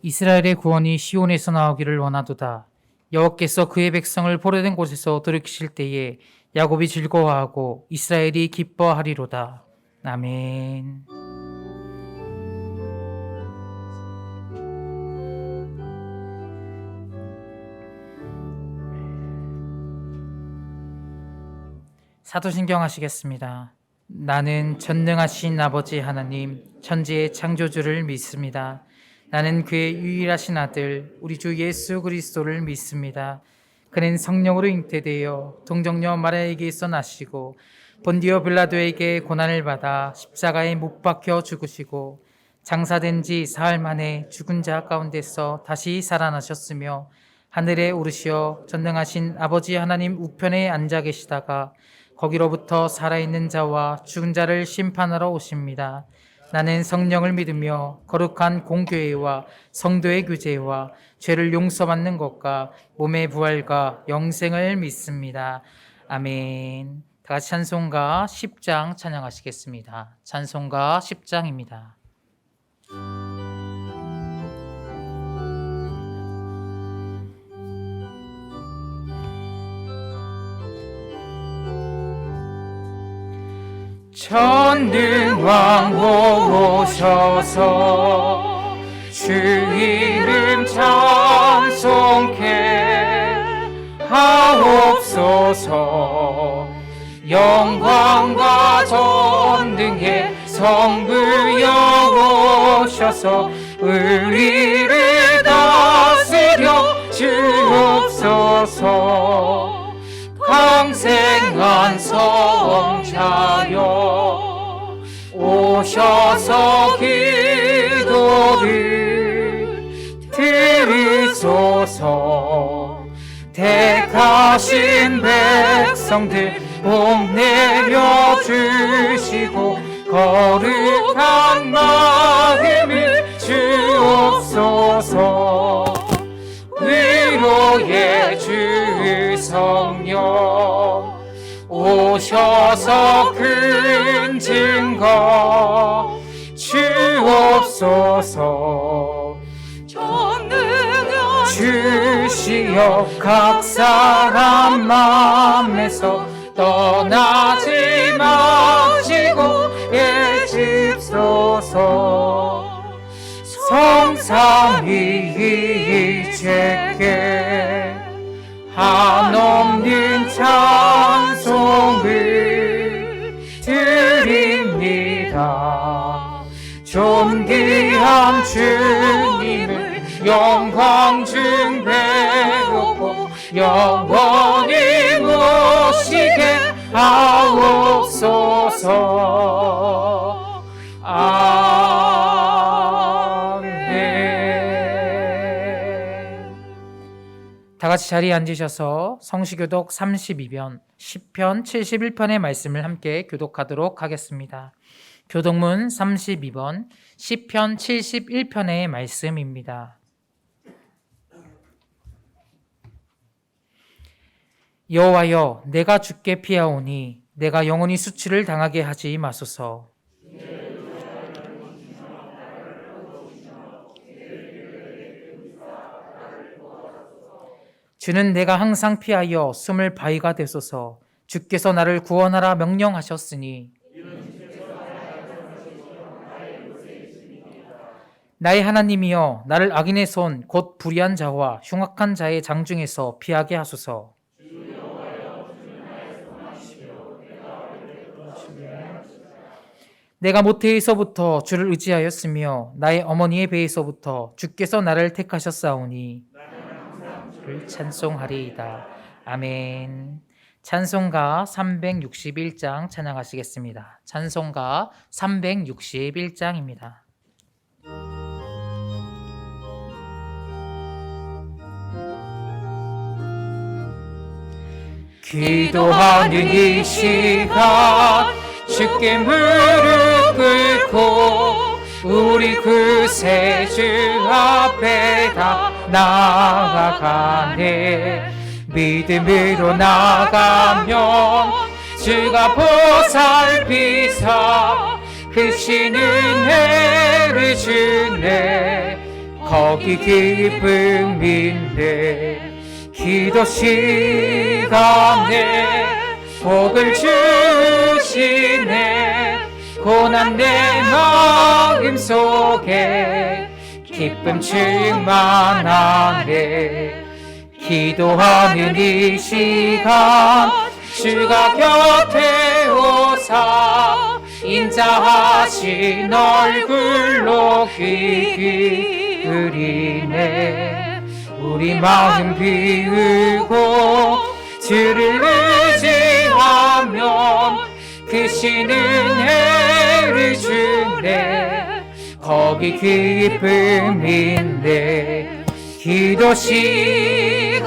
이스라엘의 구원이 시온에서 나오기를 원하도다. 여호와께서 그의 백성을 포로된 곳에서 돌이키실 때에 야곱이 즐거워하고 이스라엘이 기뻐하리로다. 아멘. 사도신경 하시겠습니다. 나는 전능하신 아버지 하나님, 천지의 창조주를 믿습니다. 나는 그의 유일하신 아들, 우리 주 예수 그리스도를 믿습니다. 그는 성령으로 잉태되어 동정녀 마리아에게서 나시고 본디오 빌라도에게 고난을 받아 십자가에 못 박혀 죽으시고 장사된 지 사흘 만에 죽은 자 가운데서 다시 살아나셨으며 하늘에 오르시어 전능하신 아버지 하나님 우편에 앉아 계시다가 거기로부터 살아있는 자와 죽은 자를 심판하러 오십니다. 나는 성령을 믿으며 거룩한 공교회와 성도의 교제와 죄를 용서받는 것과 몸의 부활과 영생을 믿습니다. 아멘. 다 같이 찬송가 10장 찬양하시겠습니다. 찬송가 10장입니다. 전능왕 오셔서 주 이름 찬송케 하옵소서. 영광과 전능의 성부여 오셔서 우리를 다스려 주옵소서. 강생한 성자여 오셔서 기도를 들으소서. 택하신 백성들 복 내려 주시고 거룩한 마음을 주옵소서. 위로의 주 성령 오셔서 큰 증거 주옵소서. 전능한 주시여 각 사람 마음에서 떠나지 마시고 계십소서. 성삼위일체께 한없는 찬송을 드립니다. 존귀한 주님을 영광 중배우고 영원히 모시게 하옵소서. 다 같이 자리에 앉으셔서 성시교독 32편, 시편 71편의 말씀을 함께 교독하도록 하겠습니다. 교독문 32번, 시편 71편의 말씀입니다. 여호와여, 내가 주께 피하오니 내가 영원히 수치를 당하게 하지 마소서. 주는 내가 항상 피하여 숨을 바위가 되소서. 주께서 나를 구원하라 명령하셨으니 나의 하나님이여, 나를 악인의 손 곧 불의한 자와 흉악한 자의 장중에서 피하게 하소서. 내가 모태에서부터 주를 의지하였으며 나의 어머니의 배에서부터 주께서 나를 택하셨사오니 주를 찬송하리이다. 아멘. 찬송가 361장 찬양하시겠습니다. 찬송가 361장입니다. 기도하는 이 시간 주께 무릎 꿇고 우리 구세주 앞에 다 나아가네. 믿음으로 나가면 주가 보살피사 크신 은혜를 주네. 거기 기쁨인데 기도 시간에 복을 주시네. 고난 내 마음 속에 기쁨 충만하네. 기도하는 이 시간 주가 곁에 오사 인자하신 얼굴로 귀 기울이네. 우리 마음 비우고 주를 의지하면 크신 은혜를 주네. 거기 기쁨인데 기도 시간에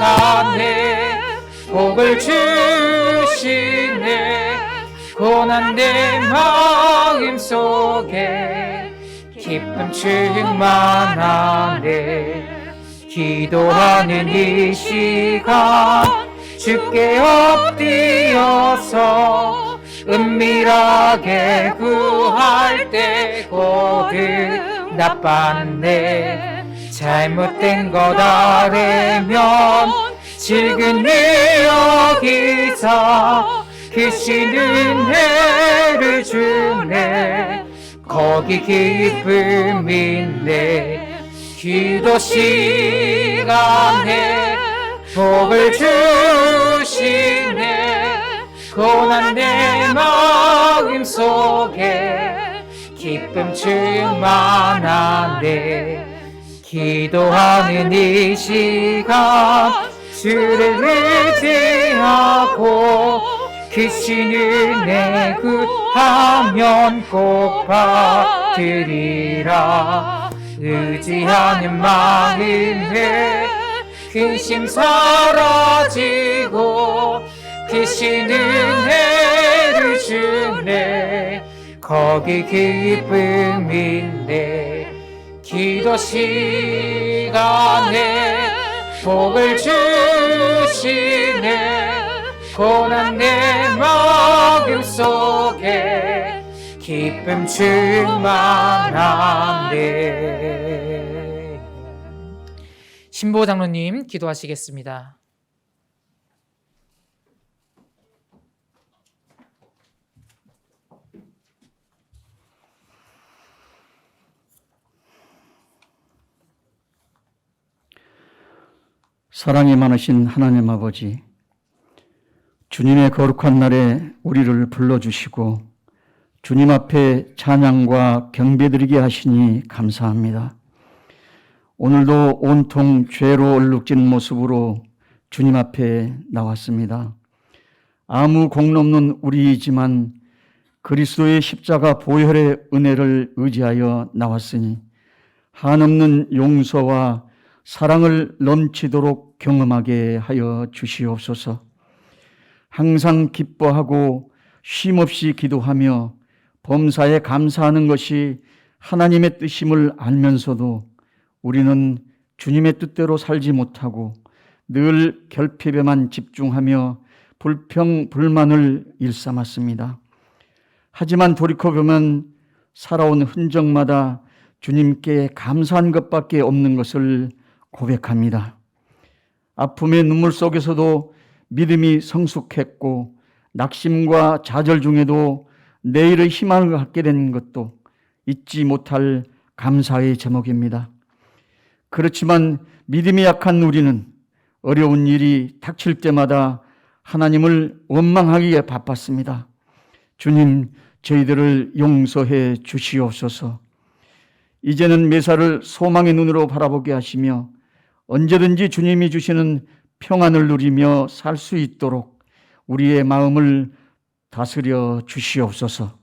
복을 주시네. 고난 내 마음 속에 기쁨 충만하네. 기도하는 이 시간 주께 엎드려서 은밀하게 구할 때 거듭 나빴네. 잘못된 것 알면 질근히 여기서 크신 은혜를 주네. 거기 기쁨인데 기도 시간에 복을 주시네. 고난 내 마음 속에 기쁨 충만하네. 기도하는 이 시간 주를 의지하고 크신 은혜 구하면 꼭 받으리라. 의지하는 마음에 근심 사라지고 크신 은혜를 주네. 거기 기쁨인데 기도 시간에 복을 주시네. 고난 내 마음 속에 기쁨 충만하네. 신보 장로님 기도하시겠습니다. 사랑이 많으신 하나님 아버지, 주님의 거룩한 날에 우리를 불러주시고 주님 앞에 찬양과 경배드리게 하시니 감사합니다. 오늘도 온통 죄로 얼룩진 모습으로 주님 앞에 나왔습니다. 아무 공로 없는 우리이지만 그리스도의 십자가 보혈의 은혜를 의지하여 나왔으니 한없는 용서와 사랑을 넘치도록 경험하게 하여 주시옵소서. 항상 기뻐하고 쉼없이 기도하며 범사에 감사하는 것이 하나님의 뜻임을 알면서도 우리는 주님의 뜻대로 살지 못하고 늘 결핍에만 집중하며 불평, 불만을 일삼았습니다. 하지만 돌이켜보면 살아온 흔적마다 주님께 감사한 것밖에 없는 것을 고백합니다. 아픔의 눈물 속에서도 믿음이 성숙했고 낙심과 좌절 중에도 내일의 희망을 갖게 된 것도 잊지 못할 감사의 제목입니다. 그렇지만 믿음이 약한 우리는 어려운 일이 닥칠 때마다 하나님을 원망하기에 바빴습니다. 주님, 저희들을 용서해 주시옵소서. 이제는 매사를 소망의 눈으로 바라보게 하시며 언제든지 주님이 주시는 평안을 누리며 살 수 있도록 우리의 마음을 다스려 주시옵소서.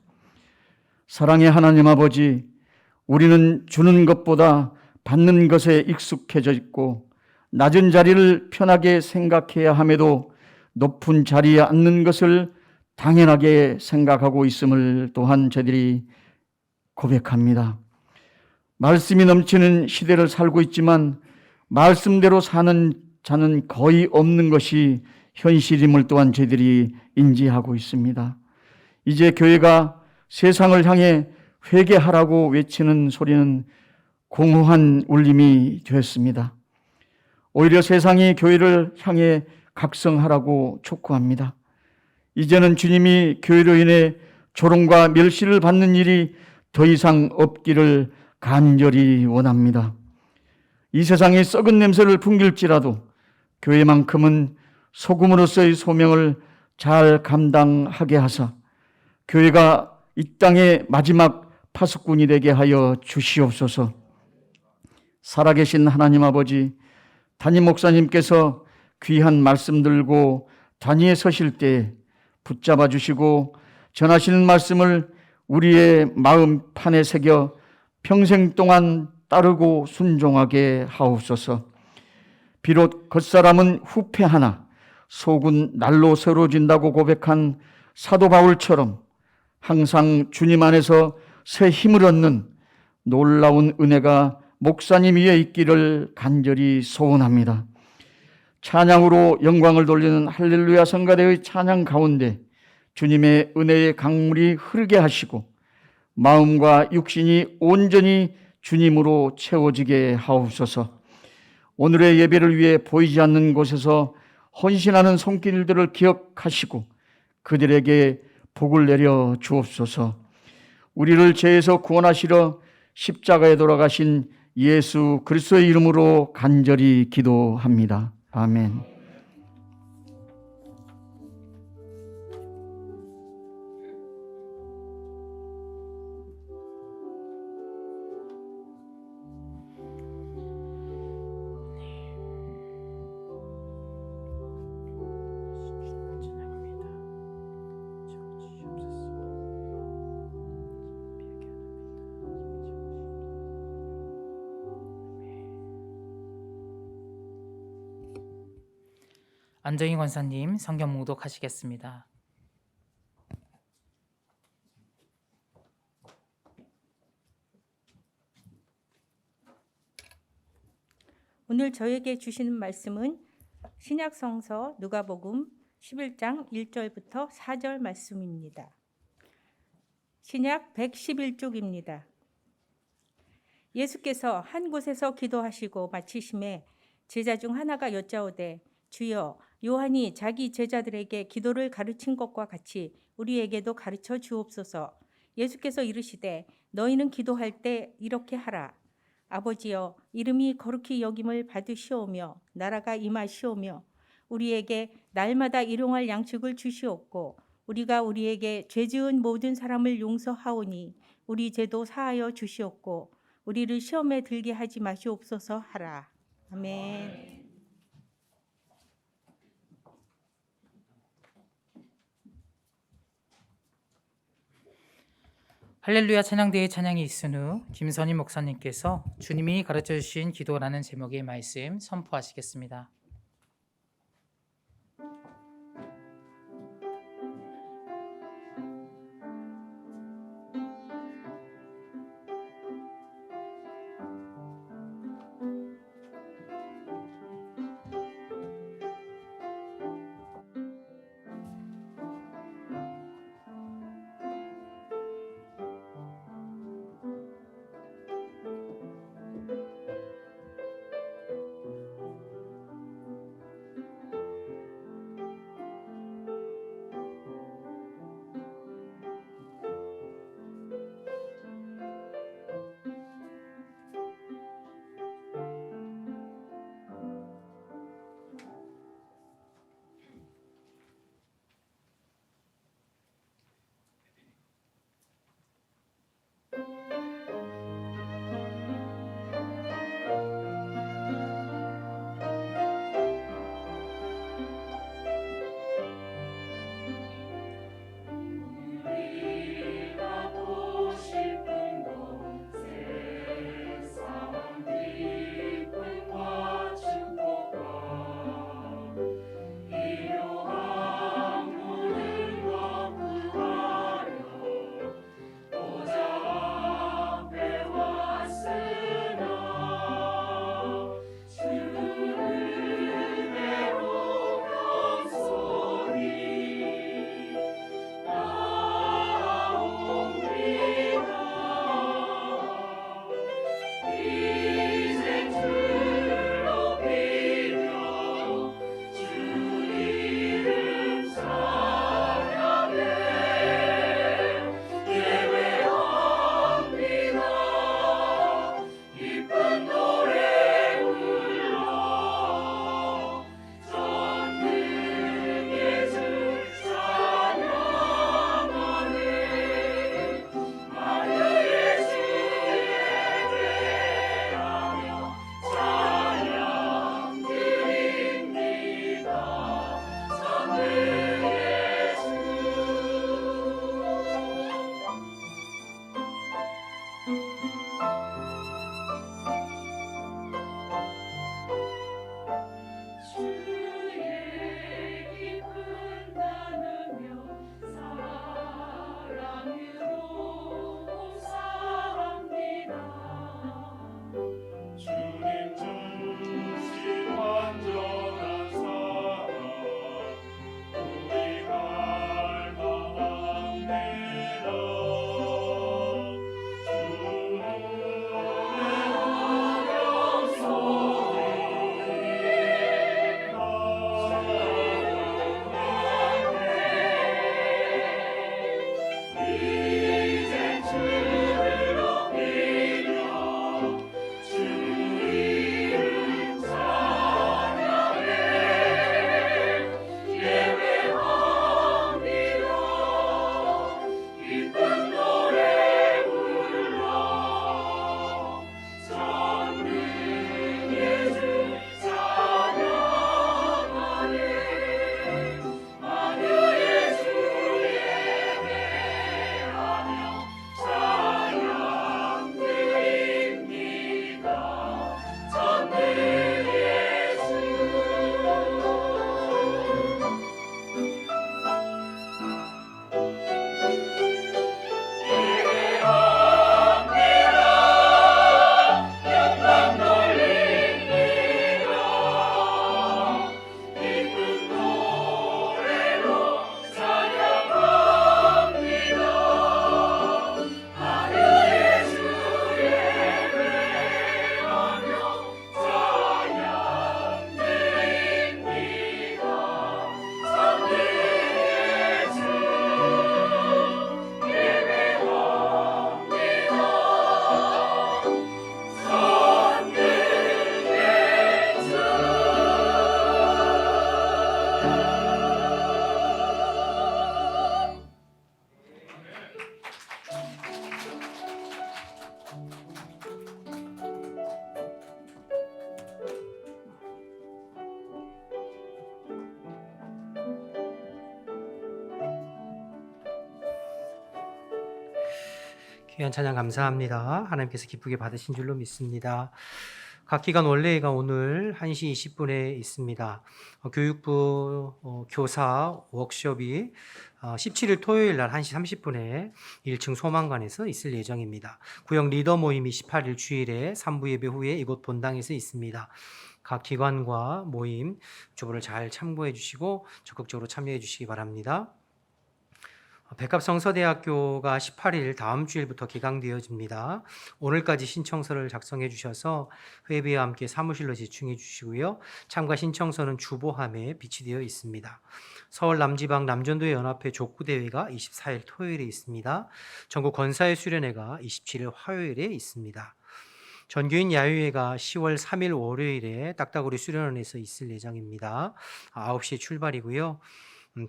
사랑의 하나님 아버지, 우리는 주는 것보다 받는 것에 익숙해져 있고 낮은 자리를 편하게 생각해야 함에도 높은 자리에 앉는 것을 당연하게 생각하고 있음을 또한 저희들이 고백합니다. 말씀이 넘치는 시대를 살고 있지만 말씀대로 사는 자는 거의 없는 것이 현실임을 또한 저희들이 인지하고 있습니다. 이제 교회가 세상을 향해 회개하라고 외치는 소리는 공허한 울림이 되었습니다. 오히려 세상이 교회를 향해 각성하라고 촉구합니다. 이제는 주님이 교회로 인해 조롱과 멸시를 받는 일이 더 이상 없기를 간절히 원합니다. 이 세상에 썩은 냄새를 풍길지라도 교회만큼은 소금으로서의 소명을 잘 감당하게 하사 교회가 이 땅의 마지막 파수꾼이 되게 하여 주시옵소서. 살아계신 하나님 아버지, 담임 목사님께서 귀한 말씀 들고 단위에 서실 때 붙잡아 주시고 전하시는 말씀을 우리의 마음판에 새겨 평생 동안 따르고 순종하게 하옵소서. 비록 겉사람은 후패하나 속은 날로 새로워진다고 고백한 사도 바울처럼 항상 주님 안에서 새 힘을 얻는 놀라운 은혜가 목사님 위에 있기를 간절히 소원합니다. 찬양으로 영광을 돌리는 할렐루야 성가대의 찬양 가운데 주님의 은혜의 강물이 흐르게 하시고 마음과 육신이 온전히 주님으로 채워지게 하옵소서. 오늘의 예배를 위해 보이지 않는 곳에서 헌신하는 손길들을 기억하시고 그들에게 복을 내려 주옵소서. 우리를 죄에서 구원하시러 십자가에 돌아가신 예수 그리스도의 이름으로 간절히 기도합니다. 아멘. 안정희 권사님 성경 몽독하시겠습니다. 오늘 저에게 주시는 말씀은 신약성서 누가복음 11장 1절부터 4절 말씀입니다. 신약 111쪽입니다. 예수께서 한 곳에서 기도하시고 마치심에 제자 중 하나가 여짜오되 주여 요한이 자기 제자들에게 기도를 가르친 것과 같이 우리에게도 가르쳐 주옵소서. 예수께서 이르시되 너희는 기도할 때 이렇게 하라. 아버지여 이름이 거룩히 여김을 받으시오며 나라가 임하시오며 우리에게 날마다 일용할 양식을 주시옵고 우리가 우리에게 죄 지은 모든 사람을 용서하오니 우리 죄도 사하여 주시옵고 우리를 시험에 들게 하지 마시옵소서 하라. 아멘. 할렐루야 찬양대의 찬양이 있은 후 김선희 목사님께서 주님이 가르쳐 주신 기도라는 제목의 말씀 선포하시겠습니다. 귀한 찬양 감사합니다. 하나님께서 기쁘게 받으신 줄로 믿습니다. 각 기관 원래가 오늘 1시 20분에 있습니다. 교육부 교사 워크숍이 17일 토요일 날 1시 30분에 1층 소망관에서 있을 예정입니다. 구역 리더 모임이 18일 주일에 3부 예배 후에 이곳 본당에서 있습니다. 각 기관과 모임 주보를 잘 참고해 주시고 적극적으로 참여해 주시기 바랍니다. 백합성서대학교가 18일 다음 주일부터 개강되어집니다. 오늘까지 신청서를 작성해 주셔서 회비와 함께 사무실로 제출해 주시고요. 참가 신청서는 주보함에 비치되어 있습니다. 서울 남지방 남전도회 연합회 족구대회가 24일 토요일에 있습니다. 전국 권사회 수련회가 27일 화요일에 있습니다. 전교인 야유회가 10월 3일 월요일에 딱따구리 수련원에서 있을 예정입니다. 9시에 출발이고요.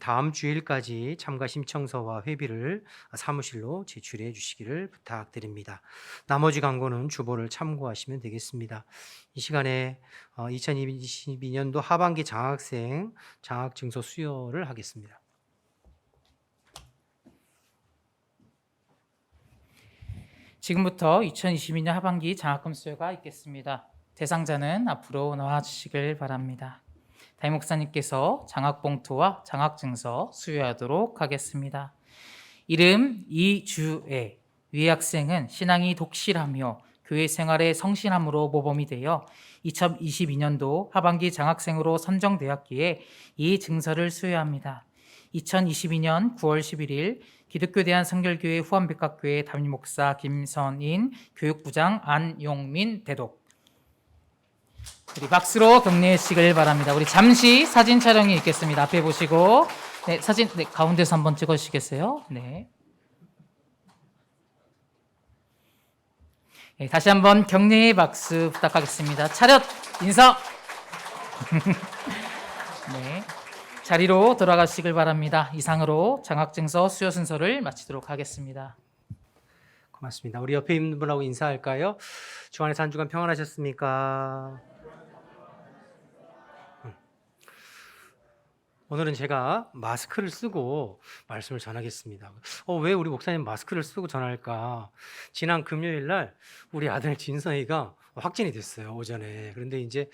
다음 주일까지 참가 신청서와 회비를 사무실로 제출해 주시기를 부탁드립니다. 나머지 광고는 주보를 참고하시면 되겠습니다. 이 시간에 2022년도 하반기 장학생 장학증서 수여를 하겠습니다. 지금부터 2022년 하반기 장학금 수여가 있겠습니다. 대상자는 앞으로 나와주시길 바랍니다. 담임 목사님께서 장학봉투와 장학증서 수여하도록 하겠습니다. 이름 이주애, 위 학생은 신앙이 독실하며 교회 생활에 성실함으로 모범이 되어 2022년도 하반기 장학생으로 선정되었기에 이 증서를 수여합니다. 2022년 9월 11일 기독교 대한성결교회 후암백각교회 담임 목사 김선인, 교육부장 안용민 대독. 우리 박수로 격려해 주시길 바랍니다. 우리 잠시 사진 촬영이 있겠습니다. 앞에 보시고 사진 가운데서 한번 찍어 주시겠어요? 네. 다시 한번 격려의 박수 부탁하겠습니다. 차렷 인사. 네. 자리로 돌아가시길 바랍니다. 이상으로 장학증서 수여 순서를 마치도록 하겠습니다. 고맙습니다. 우리 옆에 있는 분하고 인사할까요? 주 안에서 한 주간 평안하셨습니까? 오늘은 제가 마스크를 쓰고 말씀을 전하겠습니다. 왜 우리 목사님 마스크를 쓰고 전할까? 지난 금요일 날 우리 아들 진서이가 확진이 됐어요, 오전에. 그런데 이제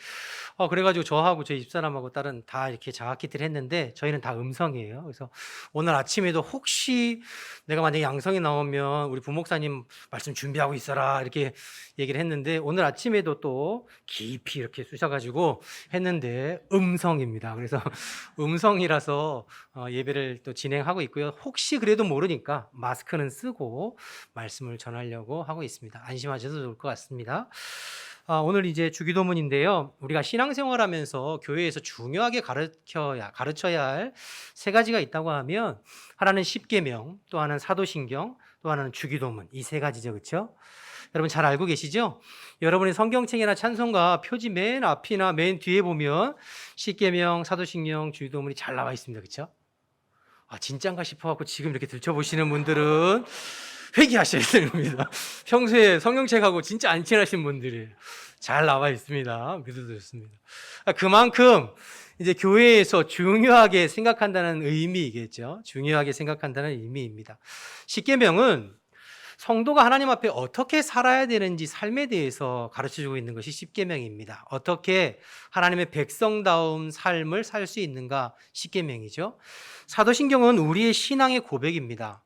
그래가지고 저하고 저희 집사람하고 딸은 다 이렇게 자가키트를 했는데 저희는 다 음성이에요. 그래서 오늘 아침에도 혹시 내가 만약에 양성이 나오면 우리 부목사님 말씀 준비하고 있어라 이렇게 얘기를 했는데 오늘 아침에도 또 깊이 이렇게 쑤셔가지고 했는데 음성입니다. 그래서 음성이라서 예배를 또 진행하고 있고요. 혹시 그래도 모르니까 마스크는 쓰고 말씀을 전하려고 하고 있습니다. 안심하셔도 좋을 것 같습니다. 오늘 이제 주기도문인데요. 우리가 신앙생활하면서 교회에서 중요하게 가르쳐야 할 세 가지가 있다고 하면 하나는 십계명, 또 하나는 사도신경, 또 하나는 주기도문. 이 세 가지죠, 그렇죠? 여러분 잘 알고 계시죠? 여러분의 성경책이나 찬송가 표지 맨 앞이나 맨 뒤에 보면 십계명, 사도신경, 주기도문이 잘 나와 있습니다, 그렇죠? 진짠가 싶어갖고 지금 이렇게 들춰보시는 분들은 회개하셔야 됩니다. 평소에 성경책하고 진짜 안 친하신 분들이 잘 나와 있습니다. 믿어도 좋습니다. 그만큼 이제 교회에서 중요하게 생각한다는 의미이겠죠. 중요하게 생각한다는 의미입니다. 십계명은 성도가 하나님 앞에 어떻게 살아야 되는지 삶에 대해서 가르쳐주고 있는 것이 십계명입니다. 어떻게 하나님의 백성다운 삶을 살 수 있는가 십계명이죠. 사도신경은 우리의 신앙의 고백입니다.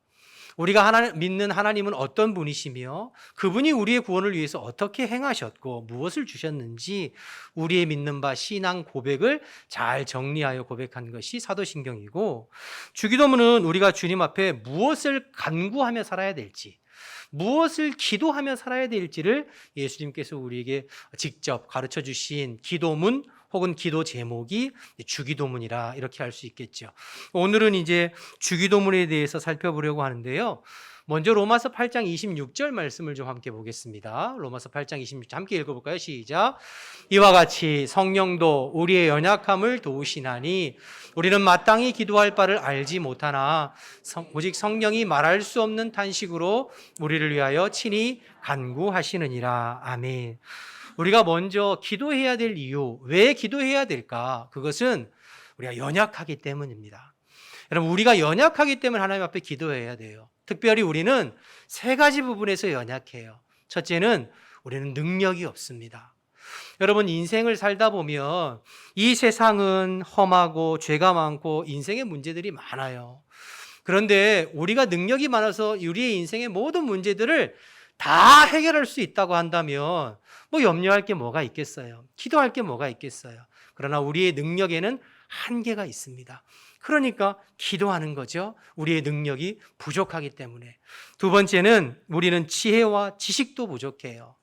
우리가 믿는 하나님은 어떤 분이시며 그분이 우리의 구원을 위해서 어떻게 행하셨고 무엇을 주셨는지 우리의 믿는 바 신앙 고백을 잘 정리하여 고백한 것이 사도신경이고, 주기도문은 우리가 주님 앞에 무엇을 간구하며 살아야 될지, 무엇을 기도하며 살아야 될지를 예수님께서 우리에게 직접 가르쳐 주신 기도문 혹은 기도 제목이 주기도문이라 이렇게 할 수 있겠죠. 오늘은 이제 주기도문에 대해서 살펴보려고 하는데요. 먼저 로마서 8장 26절 말씀을 좀 함께 보겠습니다. 로마서 8장 26절 함께 읽어볼까요? 시작. 이와 같이 성령도 우리의 연약함을 도우시나니 우리는 마땅히 기도할 바를 알지 못하나 오직 성령이 말할 수 없는 탄식으로 우리를 위하여 친히 간구하시느니라. 아멘. 우리가 먼저 기도해야 될 이유, 왜 기도해야 될까? 그것은 우리가 연약하기 때문입니다. 여러분, 우리가 연약하기 때문에 하나님 앞에 기도해야 돼요. 특별히 우리는 세 가지 부분에서 연약해요. 첫째는 우리는 능력이 없습니다. 여러분, 인생을 살다 보면 이 세상은 험하고 죄가 많고 인생의 문제들이 많아요. 그런데 우리가 능력이 많아서 우리의 인생의 모든 문제들을 다 해결할 수 있다고 한다면 염려할 게 뭐가 있겠어요? 기도할 게 뭐가 있겠어요? 그러나 우리의 능력에는 한계가 있습니다. 그러니까 기도하는 거죠. 우리의 능력이 부족하기 때문에. 두 번째는 우리는 지혜와 지식도 부족해요.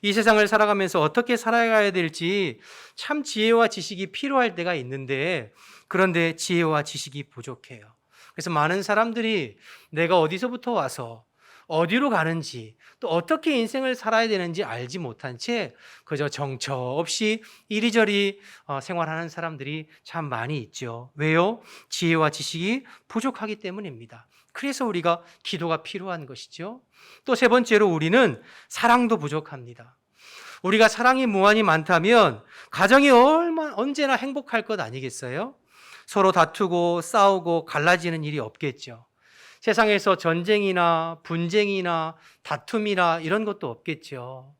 이 세상을 살아가면서 어떻게 살아가야 될지 참 지혜와 지식이 필요할 때가 있는데, 그런데 지혜와 지식이 부족해요. 그래서 많은 사람들이 내가 어디서부터 와서 어디로 가는지 또 어떻게 인생을 살아야 되는지 알지 못한 채 그저 정처 없이 이리저리 생활하는 사람들이 참 많이 있죠. 왜요? 지혜와 지식이 부족하기 때문입니다. 그래서 우리가 기도가 필요한 것이죠. 또 세 번째로 우리는 사랑도 부족합니다. 우리가 사랑이 무한히 많다면 가정이 언제나 행복할 것 아니겠어요? 서로 다투고 싸우고 갈라지는 일이 없겠죠. 세상에서 전쟁이나 분쟁이나 다툼이나 이런 것도 없겠죠.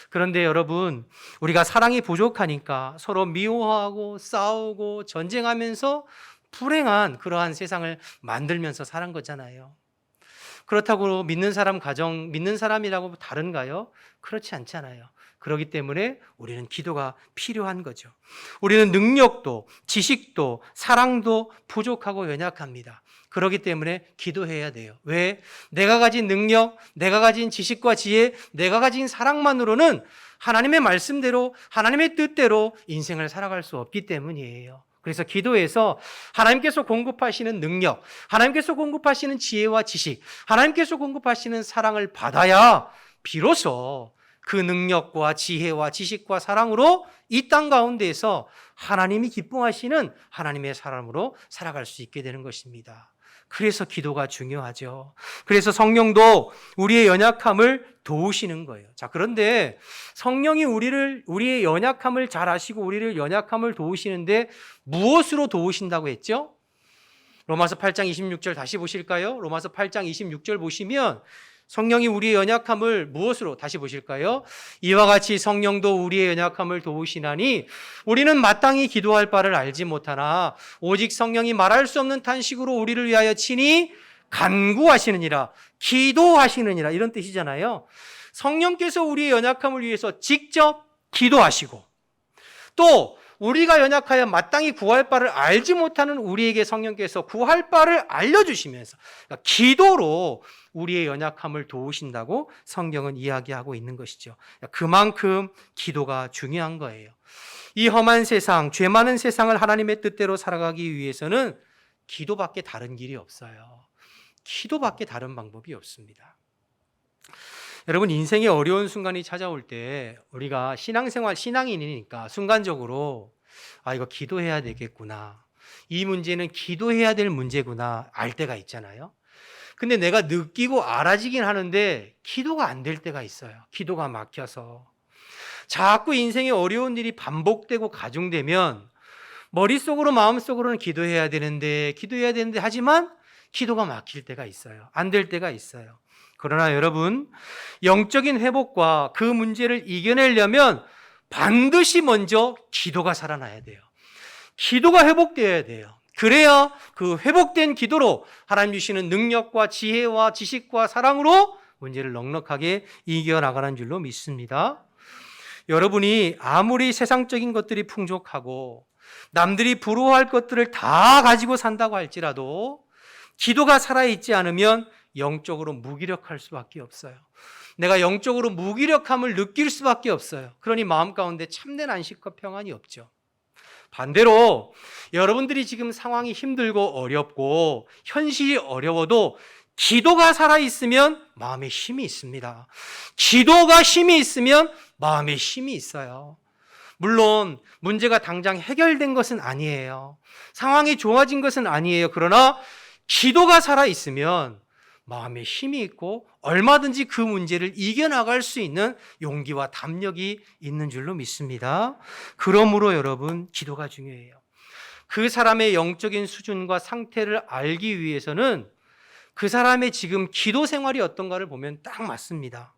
그런데 여러분, 우리가 사랑이 부족하니까 서로 미워하고 싸우고 전쟁하면서 불행한 그러한 세상을 만들면서 살은 거잖아요. 그렇다고 믿는 사람 가정, 믿는 사람이라고 다른가요? 그렇지 않잖아요. 그렇기 때문에 우리는 기도가 필요한 거죠. 우리는 능력도 지식도 사랑도 부족하고 연약합니다. 그렇기 때문에 기도해야 돼요. 왜? 내가 가진 능력, 내가 가진 지식과 지혜, 내가 가진 사랑만으로는 하나님의 말씀대로, 하나님의 뜻대로 인생을 살아갈 수 없기 때문이에요. 그래서 기도에서 하나님께서 공급하시는 능력, 하나님께서 공급하시는 지혜와 지식, 하나님께서 공급하시는 사랑을 받아야 비로소 그 능력과 지혜와 지식과 사랑으로 이 땅 가운데에서 하나님이 기뻐하시는 하나님의 사람으로 살아갈 수 있게 되는 것입니다. 그래서 기도가 중요하죠. 그래서 성령도 우리의 연약함을 도우시는 거예요. 자, 그런데 성령이 우리의 연약함을 잘 아시고 우리를 연약함을 도우시는데 무엇으로 도우신다고 했죠? 로마서 8장 26절 다시 보실까요? 로마서 8장 26절 보시면 성령이 우리의 연약함을 무엇으로 다시 보실까요? 이와 같이 성령도 우리의 연약함을 도우시나니 우리는 마땅히 기도할 바를 알지 못하나 오직 성령이 말할 수 없는 탄식으로 우리를 위하여 친히 간구하시느니라, 기도하시느니라, 이런 뜻이잖아요. 성령께서 우리의 연약함을 위해서 직접 기도하시고 또 우리가 연약하여 마땅히 구할 바를 알지 못하는 우리에게 성령께서 구할 바를 알려주시면서 그러니까 기도로 우리의 연약함을 도우신다고 성경은 이야기하고 있는 것이죠. 그만큼 기도가 중요한 거예요. 이 험한 세상, 죄 많은 세상을 하나님의 뜻대로 살아가기 위해서는 기도밖에 다른 길이 없어요. 기도밖에 다른 방법이 없습니다. 여러분, 인생의 어려운 순간이 찾아올 때 우리가 신앙생활, 신앙인이니까 순간적으로 이거 기도해야 되겠구나, 이 문제는 기도해야 될 문제구나 알 때가 있잖아요. 근데 내가 느끼고 알아지긴 하는데 기도가 안 될 때가 있어요. 기도가 막혀서 자꾸 인생의 어려운 일이 반복되고 가중되면 머릿속으로 마음속으로는 기도해야 되는데 하지만 기도가 막힐 때가 있어요. 안 될 때가 있어요. 그러나 여러분, 영적인 회복과 그 문제를 이겨내려면 반드시 먼저 기도가 살아나야 돼요. 기도가 회복되어야 돼요. 그래야 그 회복된 기도로 하나님 주시는 능력과 지혜와 지식과 사랑으로 문제를 넉넉하게 이겨나가는 줄로 믿습니다. 여러분이 아무리 세상적인 것들이 풍족하고 남들이 부러워할 것들을 다 가지고 산다고 할지라도 기도가 살아있지 않으면 영적으로 무기력할 수밖에 없어요. 내가 영적으로 무기력함을 느낄 수밖에 없어요. 그러니 마음 가운데 참된 안식과 평안이 없죠. 반대로 여러분들이 지금 상황이 힘들고 어렵고 현실이 어려워도 기도가 살아있으면 마음에 힘이 있습니다. 기도가 힘이 있으면 마음에 힘이 있어요. 물론 문제가 당장 해결된 것은 아니에요. 상황이 좋아진 것은 아니에요. 그러나 기도가 살아있으면 마음에 힘이 있고 얼마든지 그 문제를 이겨나갈 수 있는 용기와 담력이 있는 줄로 믿습니다. 그러므로 여러분, 기도가 중요해요. 그 사람의 영적인 수준과 상태를 알기 위해서는 그 사람의 지금 기도 생활이 어떤가를 보면 딱 맞습니다.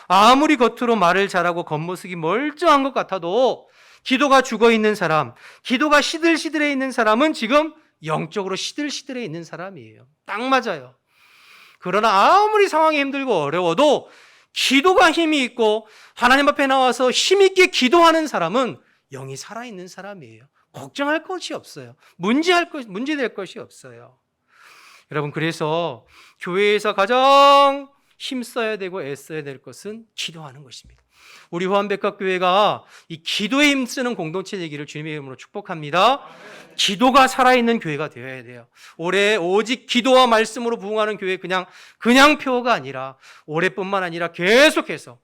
아무리 겉으로 말을 잘하고 겉모습이 멀쩡한 것 같아도 기도가 죽어있는 사람, 기도가 시들시들해 있는 사람은 지금 영적으로 시들시들해 있는 사람이에요. 딱 맞아요. 그러나 아무리 상황이 힘들고 어려워도 기도가 힘이 있고 하나님 앞에 나와서 힘있게 기도하는 사람은 영이 살아있는 사람이에요. 걱정할 것이 없어요. 문제될 것이 없어요. 여러분, 그래서 교회에서 가장 힘써야 되고 애써야 될 것은 기도하는 것입니다. 우리 후한백합교회가 이 기도에 힘쓰는 공동체 되기를 주님의 이름으로 축복합니다. 기도가 살아있는 교회가 되어야 돼요. 올해 오직 기도와 말씀으로 부흥하는 교회, 그냥 표가 아니라 올해뿐만 아니라 계속해서,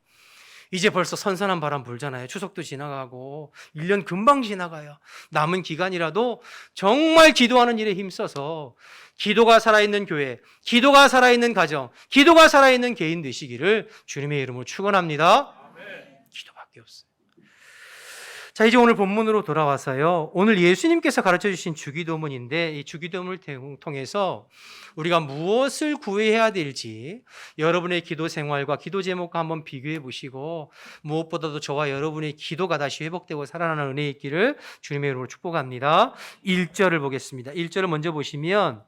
이제 벌써 선선한 바람 불잖아요. 추석도 지나가고 1년 금방 지나가요. 남은 기간이라도 정말 기도하는 일에 힘써서 기도가 살아있는 교회, 기도가 살아있는 가정, 기도가 살아있는 개인 되시기를 주님의 이름으로 축원합니다. 기도밖에 없어요. 자, 이제 오늘 본문으로 돌아와서요. 오늘 예수님께서 가르쳐 주신 주기도문인데, 이 주기도문을 통해서 우리가 무엇을 구해야 될지 여러분의 기도 생활과 기도 제목과 한번 비교해 보시고, 무엇보다도 저와 여러분의 기도가 다시 회복되고 살아나는 은혜 있기를 주님의 이름으로 축복합니다. 1절을 보겠습니다. 1절을 먼저 보시면,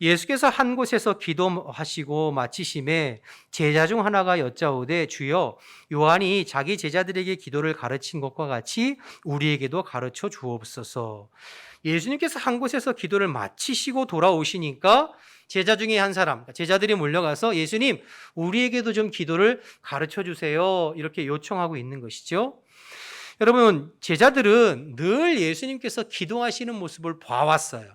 예수께서 한 곳에서 기도하시고 마치심에 제자 중 하나가 여짜오되, 주여, 요한이 자기 제자들에게 기도를 가르친 것과 같이 우리에게도 가르쳐 주옵소서. 예수님께서 한 곳에서 기도를 마치시고 돌아오시니까 제자 중에 한 사람, 제자들이 몰려가서 예수님, 우리에게도 좀 기도를 가르쳐 주세요, 이렇게 요청하고 있는 것이죠. 여러분, 제자들은 늘 예수님께서 기도하시는 모습을 봐왔어요.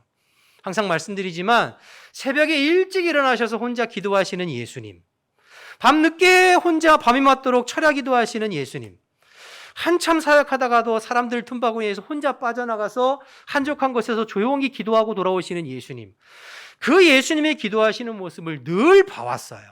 항상 말씀드리지만 새벽에 일찍 일어나셔서 혼자 기도하시는 예수님, 밤늦게 혼자 밤이 맞도록 철야 기도하시는 예수님, 한참 사역하다가도 사람들 틈바구니에서 혼자 빠져나가서 한적한 곳에서 조용히 기도하고 돌아오시는 예수님, 그 예수님의 기도하시는 모습을 늘 봐왔어요.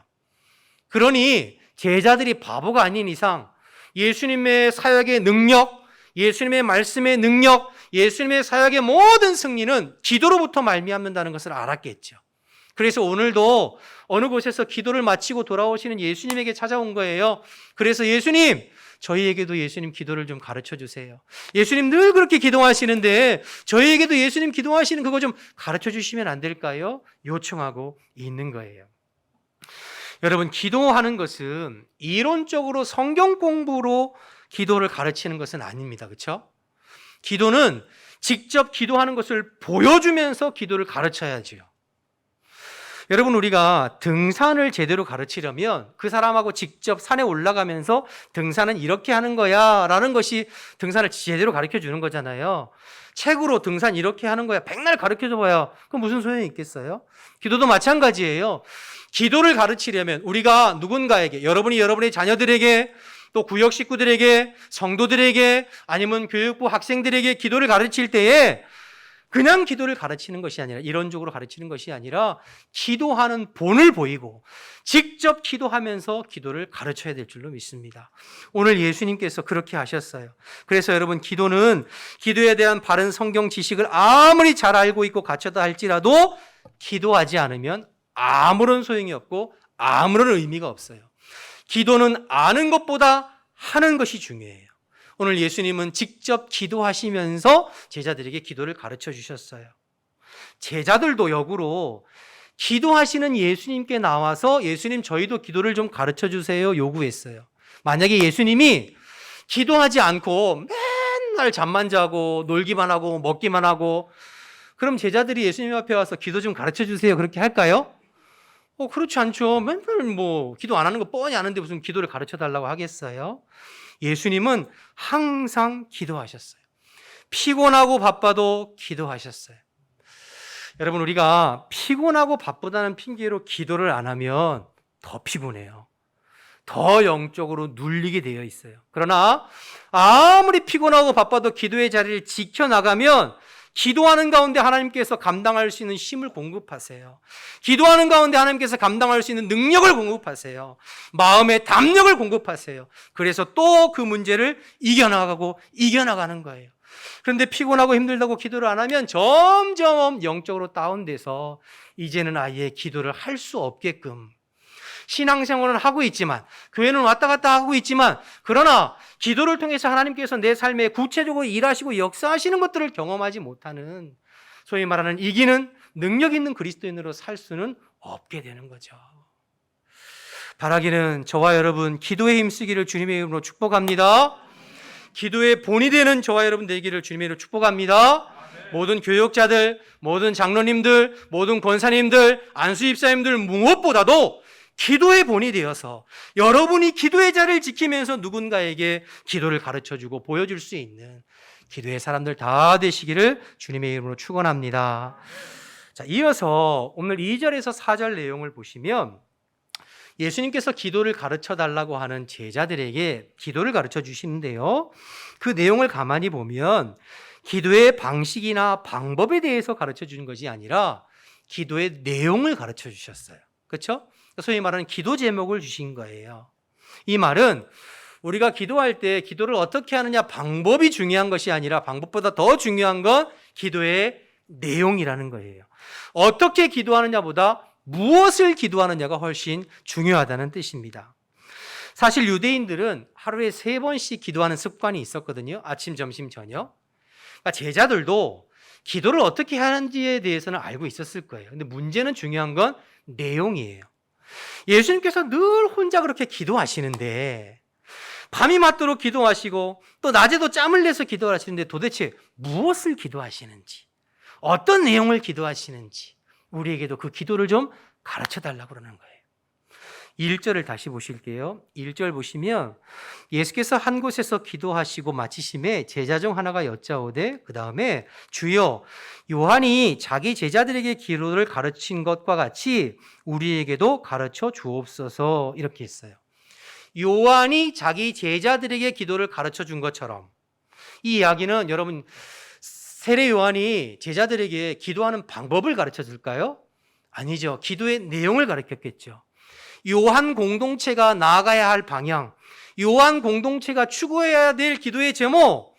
그러니 제자들이 바보가 아닌 이상 예수님의 사역의 능력, 예수님의 말씀의 능력, 예수님의 사역의 모든 승리는 기도로부터 말미암는다는 것을 알았겠죠. 그래서 오늘도 어느 곳에서 기도를 마치고 돌아오시는 예수님에게 찾아온 거예요. 그래서 예수님, 저희에게도 예수님 기도를 좀 가르쳐 주세요. 예수님 늘 그렇게 기도하시는데 저희에게도 예수님 기도하시는 그거 좀 가르쳐 주시면 안 될까요? 요청하고 있는 거예요. 여러분, 기도하는 것은 이론적으로 성경 공부로 기도를 가르치는 것은 아닙니다. 그렇죠? 기도는 직접 기도하는 것을 보여주면서 기도를 가르쳐야지요. 여러분, 우리가 등산을 제대로 가르치려면 그 사람하고 직접 산에 올라가면서 등산은 이렇게 하는 거야 라는 것이 등산을 제대로 가르쳐 주는 거잖아요. 책으로 등산 이렇게 하는 거야 백날 가르쳐 줘봐야 그럼 무슨 소용이 있겠어요? 기도도 마찬가지예요. 기도를 가르치려면 우리가 누군가에게, 여러분이 여러분의 자녀들에게, 또 구역 식구들에게, 성도들에게, 아니면 교육부 학생들에게 기도를 가르칠 때에 그냥 기도를 가르치는 것이 아니라, 이론적으로 가르치는 것이 아니라 기도하는 본을 보이고 직접 기도하면서 기도를 가르쳐야 될 줄로 믿습니다. 오늘 예수님께서 그렇게 하셨어요. 그래서 여러분, 기도는 기도에 대한 바른 성경 지식을 아무리 잘 알고 있고 갖췄다 할지라도 기도하지 않으면 아무런 소용이 없고 아무런 의미가 없어요. 기도는 아는 것보다 하는 것이 중요해요. 오늘 예수님은 직접 기도하시면서 제자들에게 기도를 가르쳐 주셨어요. 제자들도 역으로 기도하시는 예수님께 나와서 예수님, 저희도 기도를 좀 가르쳐 주세요 요구했어요. 만약에 예수님이 기도하지 않고 맨날 잠만 자고 놀기만 하고 먹기만 하고, 그럼 제자들이 예수님 앞에 와서 기도 좀 가르쳐 주세요 그렇게 할까요? 그렇지 않죠. 맨날 기도 안 하는 거 뻔히 아는데 무슨 기도를 가르쳐 달라고 하겠어요? 예수님은 항상 기도하셨어요. 피곤하고 바빠도 기도하셨어요. 여러분, 우리가 피곤하고 바쁘다는 핑계로 기도를 안 하면 더 피곤해요. 더 영적으로 눌리게 되어 있어요. 그러나 아무리 피곤하고 바빠도 기도의 자리를 지켜나가면 기도하는 가운데 하나님께서 감당할 수 있는 힘을 공급하세요. 기도하는 가운데 하나님께서 감당할 수 있는 능력을 공급하세요. 마음의 담력을 공급하세요. 그래서 또 그 문제를 이겨나가는 거예요. 그런데 피곤하고 힘들다고 기도를 안 하면 점점 영적으로 다운돼서 이제는 아예 기도를 할 수 없게끔, 신앙생활은 하고 있지만, 교회는 왔다 갔다 하고 있지만, 그러나 기도를 통해서 하나님께서 내 삶에 구체적으로 일하시고 역사하시는 것들을 경험하지 못하는, 소위 말하는 이기는 능력 있는 그리스도인으로 살 수는 없게 되는 거죠. 바라기는 저와 여러분 기도에 힘쓰기를 주님의 이름으로 축복합니다. 기도의 본이 되는 저와 여러분 되기를 주님의 이름으로 축복합니다. 모든 교육자들, 모든 장로님들, 모든 권사님들, 안수집사님들 무엇보다도 기도의 본이 되어서 여러분이 기도의 자리를 지키면서 누군가에게 기도를 가르쳐주고 보여줄 수 있는 기도의 사람들 다 되시기를 주님의 이름으로 축원합니다. 자, 이어서 오늘 2절에서 4절 내용을 보시면 예수님께서 기도를 가르쳐 달라고 하는 제자들에게 기도를 가르쳐 주시는데요. 그 내용을 가만히 보면 기도의 방식이나 방법에 대해서 가르쳐 주는 것이 아니라 기도의 내용을 가르쳐 주셨어요. 그렇죠? 소위 말하는 기도 제목을 주신 거예요. 이 말은 우리가 기도할 때 기도를 어떻게 하느냐 방법이 중요한 것이 아니라 방법보다 더 중요한 건 기도의 내용이라는 거예요. 어떻게 기도하느냐보다 무엇을 기도하느냐가 훨씬 중요하다는 뜻입니다. 사실 유대인들은 하루에 3번씩 기도하는 습관이 있었거든요. 아침, 점심, 저녁. 그러니까 제자들도 기도를 어떻게 하는지에 대해서는 알고 있었을 거예요. 근데 문제는 중요한 건 내용이에요. 예수님께서 늘 혼자 그렇게 기도하시는데, 밤이 맞도록 기도하시고 또 낮에도 짬을 내서 기도하시는데 도대체 무엇을 기도하시는지, 어떤 내용을 기도하시는지 우리에게도 그 기도를 좀 가르쳐 달라고 그러는 거예요. 1절을 다시 보실게요. 1절 보시면 예수께서 한 곳에서 기도하시고 마치심에 제자 중 하나가 여짜오되, 그 다음에 주여 요한이 자기 제자들에게 기도를 가르친 것과 같이 우리에게도 가르쳐 주옵소서, 이렇게 했어요. 요한이 자기 제자들에게 기도를 가르쳐 준 것처럼, 이 이야기는 여러분 세례 요한이 제자들에게 기도하는 방법을 가르쳐 줄까요? 아니죠. 기도의 내용을 가르쳤겠죠. 요한 공동체가 나아가야 할 방향, 요한 공동체가 추구해야 될 기도의 제목,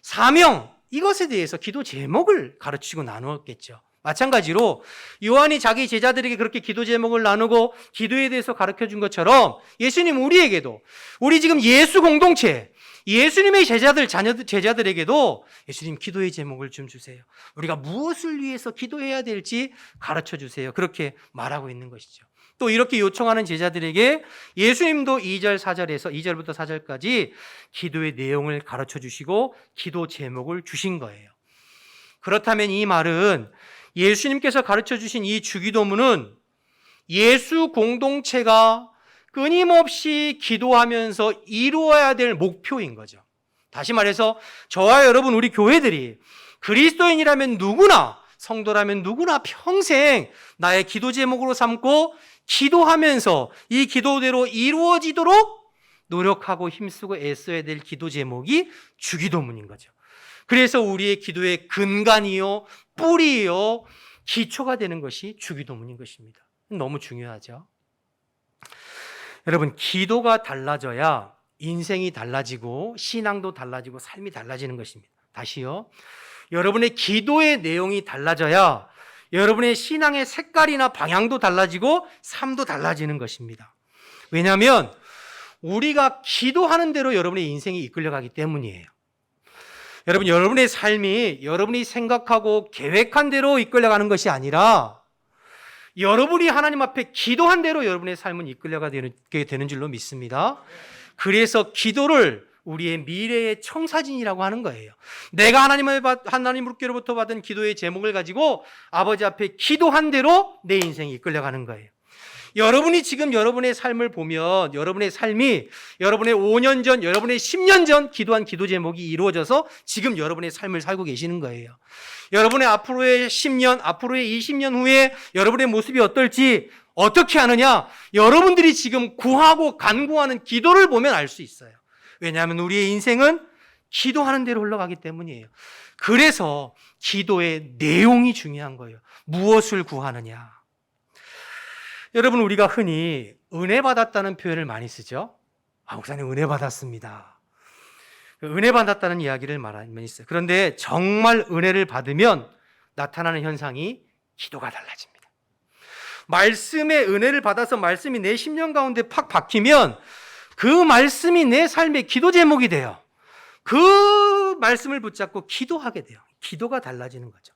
사명, 이것에 대해서 기도 제목을 가르치고 나누었겠죠. 마찬가지로 요한이 자기 제자들에게 그렇게 기도 제목을 나누고 기도에 대해서 가르쳐준 것처럼 예수님 우리에게도, 우리 지금 예수 공동체, 예수님의 제자들에게도 예수님 기도의 제목을 좀 주세요. 우리가 무엇을 위해서 기도해야 될지 가르쳐 주세요. 그렇게 말하고 있는 것이죠. 또 이렇게 요청하는 제자들에게 예수님도 2절부터 4절까지 기도의 내용을 가르쳐 주시고 기도 제목을 주신 거예요. 그렇다면 이 말은 예수님께서 가르쳐 주신 이 주기도문은 예수 공동체가 끊임없이 기도하면서 이루어야 될 목표인 거죠. 다시 말해서 저와 여러분, 우리 교회들이 그리스도인이라면 누구나, 성도라면 누구나 평생 나의 기도 제목으로 삼고 기도하면서 이 기도대로 이루어지도록 노력하고 힘쓰고 애써야 될 기도 제목이 주기도문인 거죠. 그래서 우리의 기도의 근간이요, 뿌리요, 기초가 되는 것이 주기도문인 것입니다. 너무 중요하죠. 여러분, 기도가 달라져야 인생이 달라지고 신앙도 달라지고 삶이 달라지는 것입니다. 다시요. 여러분의 기도의 내용이 달라져야 여러분의 신앙의 색깔이나 방향도 달라지고 삶도 달라지는 것입니다. 왜냐하면 우리가 기도하는 대로 여러분의 인생이 이끌려가기 때문이에요. 여러분, 여러분의 삶이 여러분이 생각하고 계획한 대로 이끌려가는 것이 아니라 여러분이 하나님 앞에 기도한 대로 여러분의 삶은 이끌려가게 되는 줄로 믿습니다. 그래서 기도를 우리의 미래의 청사진이라고 하는 거예요. 내가 하나님으로부터 받은 기도의 제목을 가지고 아버지 앞에 기도한 대로 내 인생이 이끌려가는 거예요. 여러분이 지금 여러분의 삶을 보면 여러분의 삶이 여러분의 5년 전, 여러분의 10년 전 기도한 기도 제목이 이루어져서 지금 여러분의 삶을 살고 계시는 거예요. 여러분의 앞으로의 10년, 앞으로의 20년 후에 여러분의 모습이 어떨지 어떻게 아느냐? 여러분들이 지금 구하고 간구하는 기도를 보면 알 수 있어요. 왜냐하면 우리의 인생은 기도하는 대로 흘러가기 때문이에요. 그래서 기도의 내용이 중요한 거예요. 무엇을 구하느냐? 여러분, 우리가 흔히 은혜 받았다는 표현을 많이 쓰죠. 목사님 은혜 받았습니다. 은혜 받았다는 이야기를 말하면 있어요. 그런데 정말 은혜를 받으면 나타나는 현상이 기도가 달라집니다. 말씀의 은혜를 받아서 말씀이 내 심령 가운데 팍 박히면 그 말씀이 내 삶의 기도 제목이 돼요. 그 말씀을 붙잡고 기도하게 돼요. 기도가 달라지는 거죠.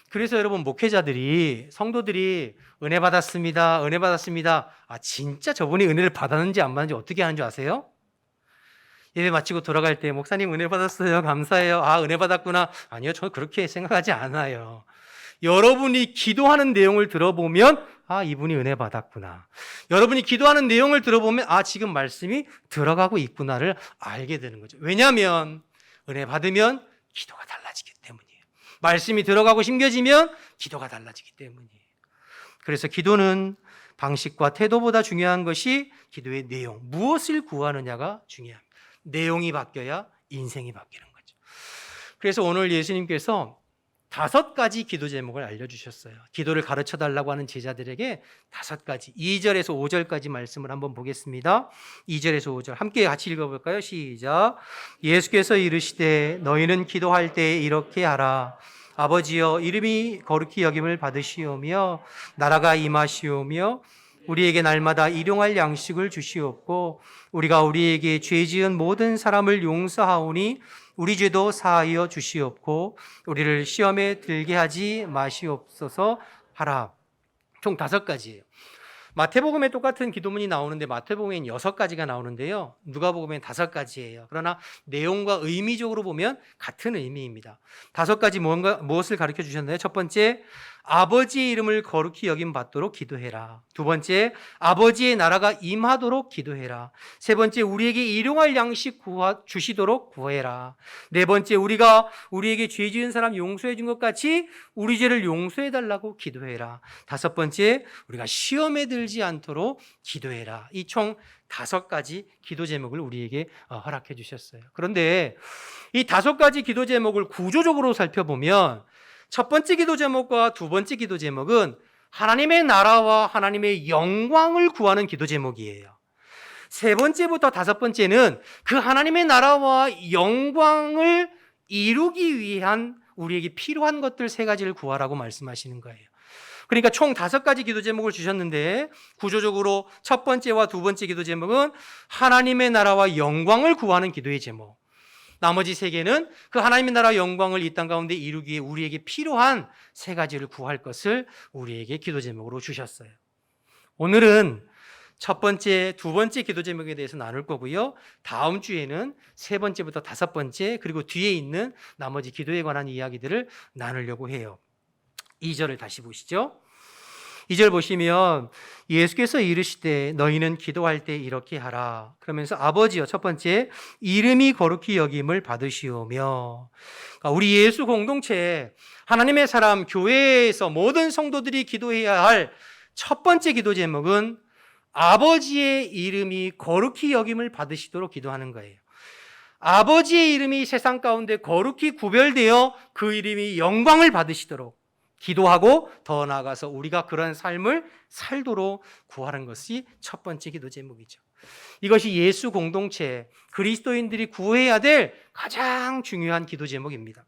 그래서 여러분, 목회자들이, 성도들이 은혜 받았습니다, 은혜 받았습니다. 진짜 저분이 은혜를 받았는지 안 받았는지 어떻게 하는 줄 아세요? 예배 마치고 돌아갈 때 목사님 은혜 받았어요, 감사해요. 은혜 받았구나. 아니요, 저는 그렇게 생각하지 않아요. 여러분이 기도하는 내용을 들어보면 이분이 은혜 받았구나. 여러분이 기도하는 내용을 들어보면 지금 말씀이 들어가고 있구나를 알게 되는 거죠. 왜냐하면 은혜 받으면 기도가 달라지기 때문이에요. 말씀이 들어가고 심겨지면 기도가 달라지기 때문이에요. 그래서 기도는 방식과 태도보다 중요한 것이 기도의 내용, 무엇을 구하느냐가 중요합니다. 내용이 바뀌어야 인생이 바뀌는 거죠. 그래서 오늘 예수님께서 5가지 기도 제목을 알려주셨어요. 기도를 가르쳐달라고 하는 제자들에게 5가지, 2절에서 5절까지 말씀을 한번 보겠습니다. 2절에서 5절 함께 같이 읽어볼까요? 시작. 예수께서 이르시되 너희는 기도할 때 이렇게 하라. 아버지여, 이름이 거룩히 여김을 받으시오며 나라가 임하시오며 우리에게 날마다 일용할 양식을 주시옵고 우리가 우리에게 죄 지은 모든 사람을 용서하오니 우리 죄도 사하여 주시옵고 우리를 시험에 들게 하지 마시옵소서 하라. 총 5가지예요. 마태복음에 똑같은 기도문이 나오는데 마태복음엔 6가지가 나오는데요. 누가복음엔 5가지예요. 그러나 내용과 의미적으로 보면 같은 의미입니다. 5가지 무엇을 가르쳐 주셨나요? 첫 번째, 아버지의 이름을 거룩히 여김 받도록 기도해라. 두 번째, 아버지의 나라가 임하도록 기도해라. 세 번째, 우리에게 일용할 양식 주시도록 구해라. 네 번째, 우리가 우리에게 죄 지은 사람 용서해 준 것 같이 우리 죄를 용서해 달라고 기도해라. 5번째, 우리가 시험에 들지 않도록 기도해라. 이 총 5가지 기도 제목을 우리에게 허락해 주셨어요. 그런데 이 5가지 기도 제목을 구조적으로 살펴보면 첫 번째 기도 제목과 두 번째 기도 제목은 하나님의 나라와 하나님의 영광을 구하는 기도 제목이에요. 세 번째부터 다섯 번째는 그 하나님의 나라와 영광을 이루기 위한 우리에게 필요한 것들 세 가지를 구하라고 말씀하시는 거예요. 그러니까 총 5가지 기도 제목을 주셨는데 구조적으로 첫 번째와 두 번째 기도 제목은 하나님의 나라와 영광을 구하는 기도의 제목. 나머지 3개는 그 하나님의 나라와 영광을 이 땅 가운데 이루기 위해 우리에게 필요한 3가지를 구할 것을 우리에게 기도 제목으로 주셨어요. 오늘은 첫 번째, 두 번째 기도 제목에 대해서 나눌 거고요. 다음 주에는 3번째부터 5번째 그리고 뒤에 있는 나머지 기도에 관한 이야기들을 나누려고 해요. 2절을 다시 보시죠. 2절 보시면 예수께서 이르시되 너희는 기도할 때 이렇게 하라. 그러면서 아버지여, 첫 번째, 이름이 거룩히 여김을 받으시오며. 그러니까 우리 예수 공동체, 하나님의 사람, 교회에서 모든 성도들이 기도해야 할 첫 번째 기도 제목은 아버지의 이름이 거룩히 여김을 받으시도록 기도하는 거예요. 아버지의 이름이 세상 가운데 거룩히 구별되어 그 이름이 영광을 받으시도록 기도하고 더 나아가서 우리가 그런 삶을 살도록 구하는 것이 첫 번째 기도 제목이죠. 이것이 예수 공동체, 그리스도인들이 구해야 될 가장 중요한 기도 제목입니다.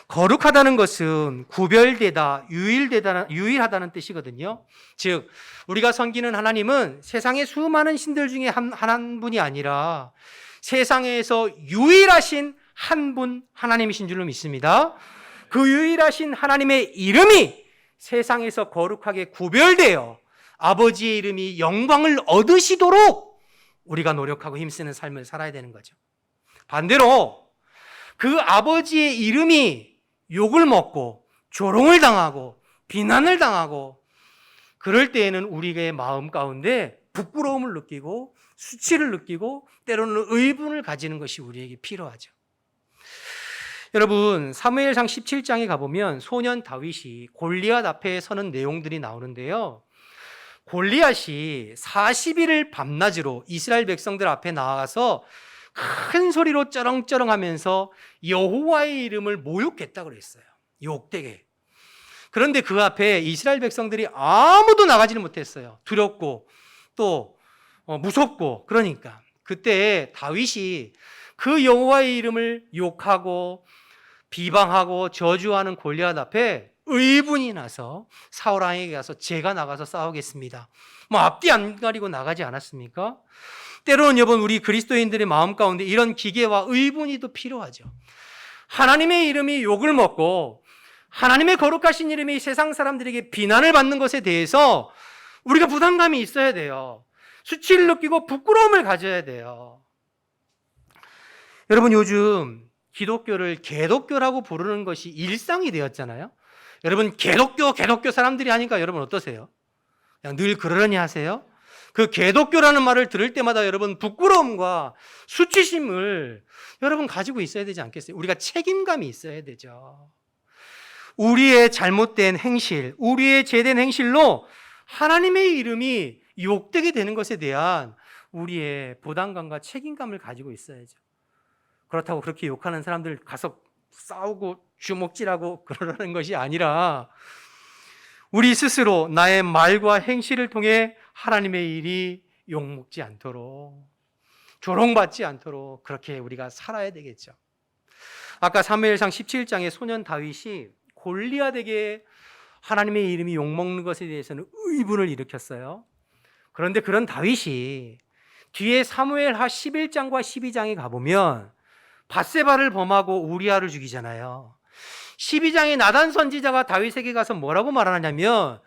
거룩하다는 것은 구별되다, 유일하다는 뜻이거든요. 즉 우리가 섬기는 하나님은 세상의 수많은 신들 중에 한 분이 아니라 세상에서 유일하신 한 분 하나님이신 줄로 믿습니다. 그 유일하신 하나님의 이름이 세상에서 거룩하게 구별되어 아버지의 이름이 영광을 얻으시도록 우리가 노력하고 힘쓰는 삶을 살아야 되는 거죠. 반대로 그 아버지의 이름이 욕을 먹고 조롱을 당하고 비난을 당하고 그럴 때에는 우리의 마음 가운데 부끄러움을 느끼고 수치를 느끼고 때로는 의분을 가지는 것이 우리에게 필요하죠. 여러분, 사무엘상 17장에 가보면 소년 다윗이 골리앗 앞에 서는 내용들이 나오는데요. 골리앗이 40일을 밤낮으로 이스라엘 백성들 앞에 나와서 큰 소리로 쩌렁쩌렁하면서 여호와의 이름을 모욕했다고 그랬어요. 욕되게. 그런데 그 앞에 이스라엘 백성들이 아무도 나가지는 못했어요. 두렵고 또 무섭고. 그러니까 그때 다윗이 그 여호와의 이름을 욕하고 비방하고 저주하는 골리앗 앞에 의분이 나서 사울 왕에게 가서 제가 나가서 싸우겠습니다. 앞뒤 안 가리고 나가지 않았습니까? 때로는 여러분, 우리 그리스도인들의 마음 가운데 이런 기계와 의분이 또 필요하죠. 하나님의 이름이 욕을 먹고 하나님의 거룩하신 이름이 세상 사람들에게 비난을 받는 것에 대해서 우리가 부담감이 있어야 돼요. 수치를 느끼고 부끄러움을 가져야 돼요. 여러분, 요즘 기독교를 개독교라고 부르는 것이 일상이 되었잖아요. 여러분, 개독교 사람들이 하니까 여러분 어떠세요? 그냥 늘 그러려니 하세요? 그 개독교라는 말을 들을 때마다 여러분 부끄러움과 수치심을 여러분 가지고 있어야 되지 않겠어요? 우리가 책임감이 있어야 되죠. 우리의 잘못된 행실, 우리의 죄된 행실로 하나님의 이름이 욕되게 되는 것에 대한 우리의 부담감과 책임감을 가지고 있어야죠. 그렇다고 그렇게 욕하는 사람들 가서 싸우고 주먹질하고 그러라는 것이 아니라 우리 스스로 나의 말과 행실을 통해 하나님의 일이 욕먹지 않도록, 조롱받지 않도록 그렇게 우리가 살아야 되겠죠. 아까 사무엘상 17장에 소년 다윗이 골리앗에게 하나님의 이름이 욕먹는 것에 대해서는 의분을 일으켰어요. 그런데 그런 다윗이 뒤에 사무엘하 11장과 12장에 가보면 밧세바를 범하고 우리아를 죽이잖아요. 12장에 나단 선지자가 다윗에게 가서 뭐라고 말하냐면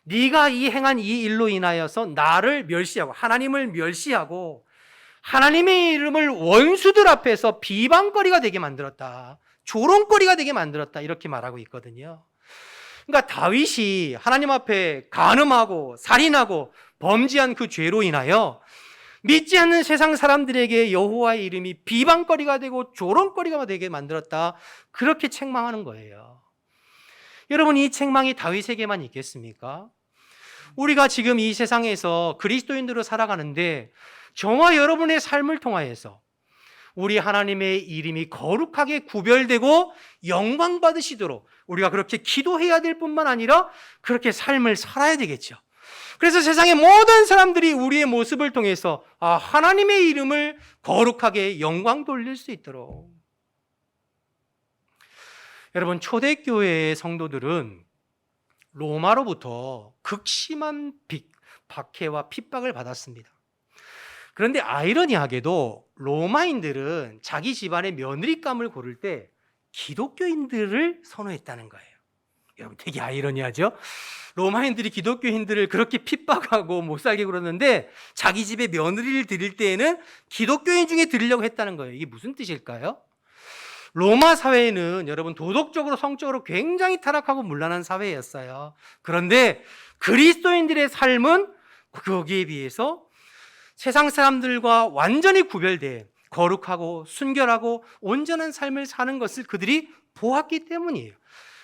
네가 행한 이 일로 인하여서 나를 멸시하고 하나님을 멸시하고 하나님의 이름을 원수들 앞에서 비방거리가 되게 만들었다. 조롱거리가 되게 만들었다. 이렇게 말하고 있거든요. 그러니까 다윗이 하나님 앞에 간음하고 살인하고 범죄한 그 죄로 인하여 믿지 않는 세상 사람들에게 여호와의 이름이 비방거리가 되고 조롱거리가 되게 만들었다. 그렇게 책망하는 거예요. 여러분, 이 책망이 다윗에게만 있겠습니까? 우리가 지금 이 세상에서 그리스도인으로 살아가는데 저와 여러분의 삶을 통하여서 우리 하나님의 이름이 거룩하게 구별되고 영광 받으시도록 우리가 그렇게 기도해야 될 뿐만 아니라 그렇게 삶을 살아야 되겠죠. 그래서 세상의 모든 사람들이 우리의 모습을 통해서 하나님의 이름을 거룩하게 영광 돌릴 수 있도록. 여러분, 초대교회의 성도들은 로마로부터 극심한 박해와 핍박을 받았습니다. 그런데 아이러니하게도 로마인들은 자기 집안의 며느리감을 고를 때 기독교인들을 선호했다는 거예요. 여러분, 되게 아이러니하죠? 로마인들이 기독교인들을 그렇게 핍박하고 못 살게 그러는데 자기 집에 며느리를 드릴 때에는 기독교인 중에 드리려고 했다는 거예요. 이게 무슨 뜻일까요? 로마 사회는 여러분 도덕적으로 성적으로 굉장히 타락하고 문란한 사회였어요. 그런데 그리스도인들의 삶은 거기에 비해서 세상 사람들과 완전히 구별돼 거룩하고 순결하고 온전한 삶을 사는 것을 그들이 보았기 때문이에요.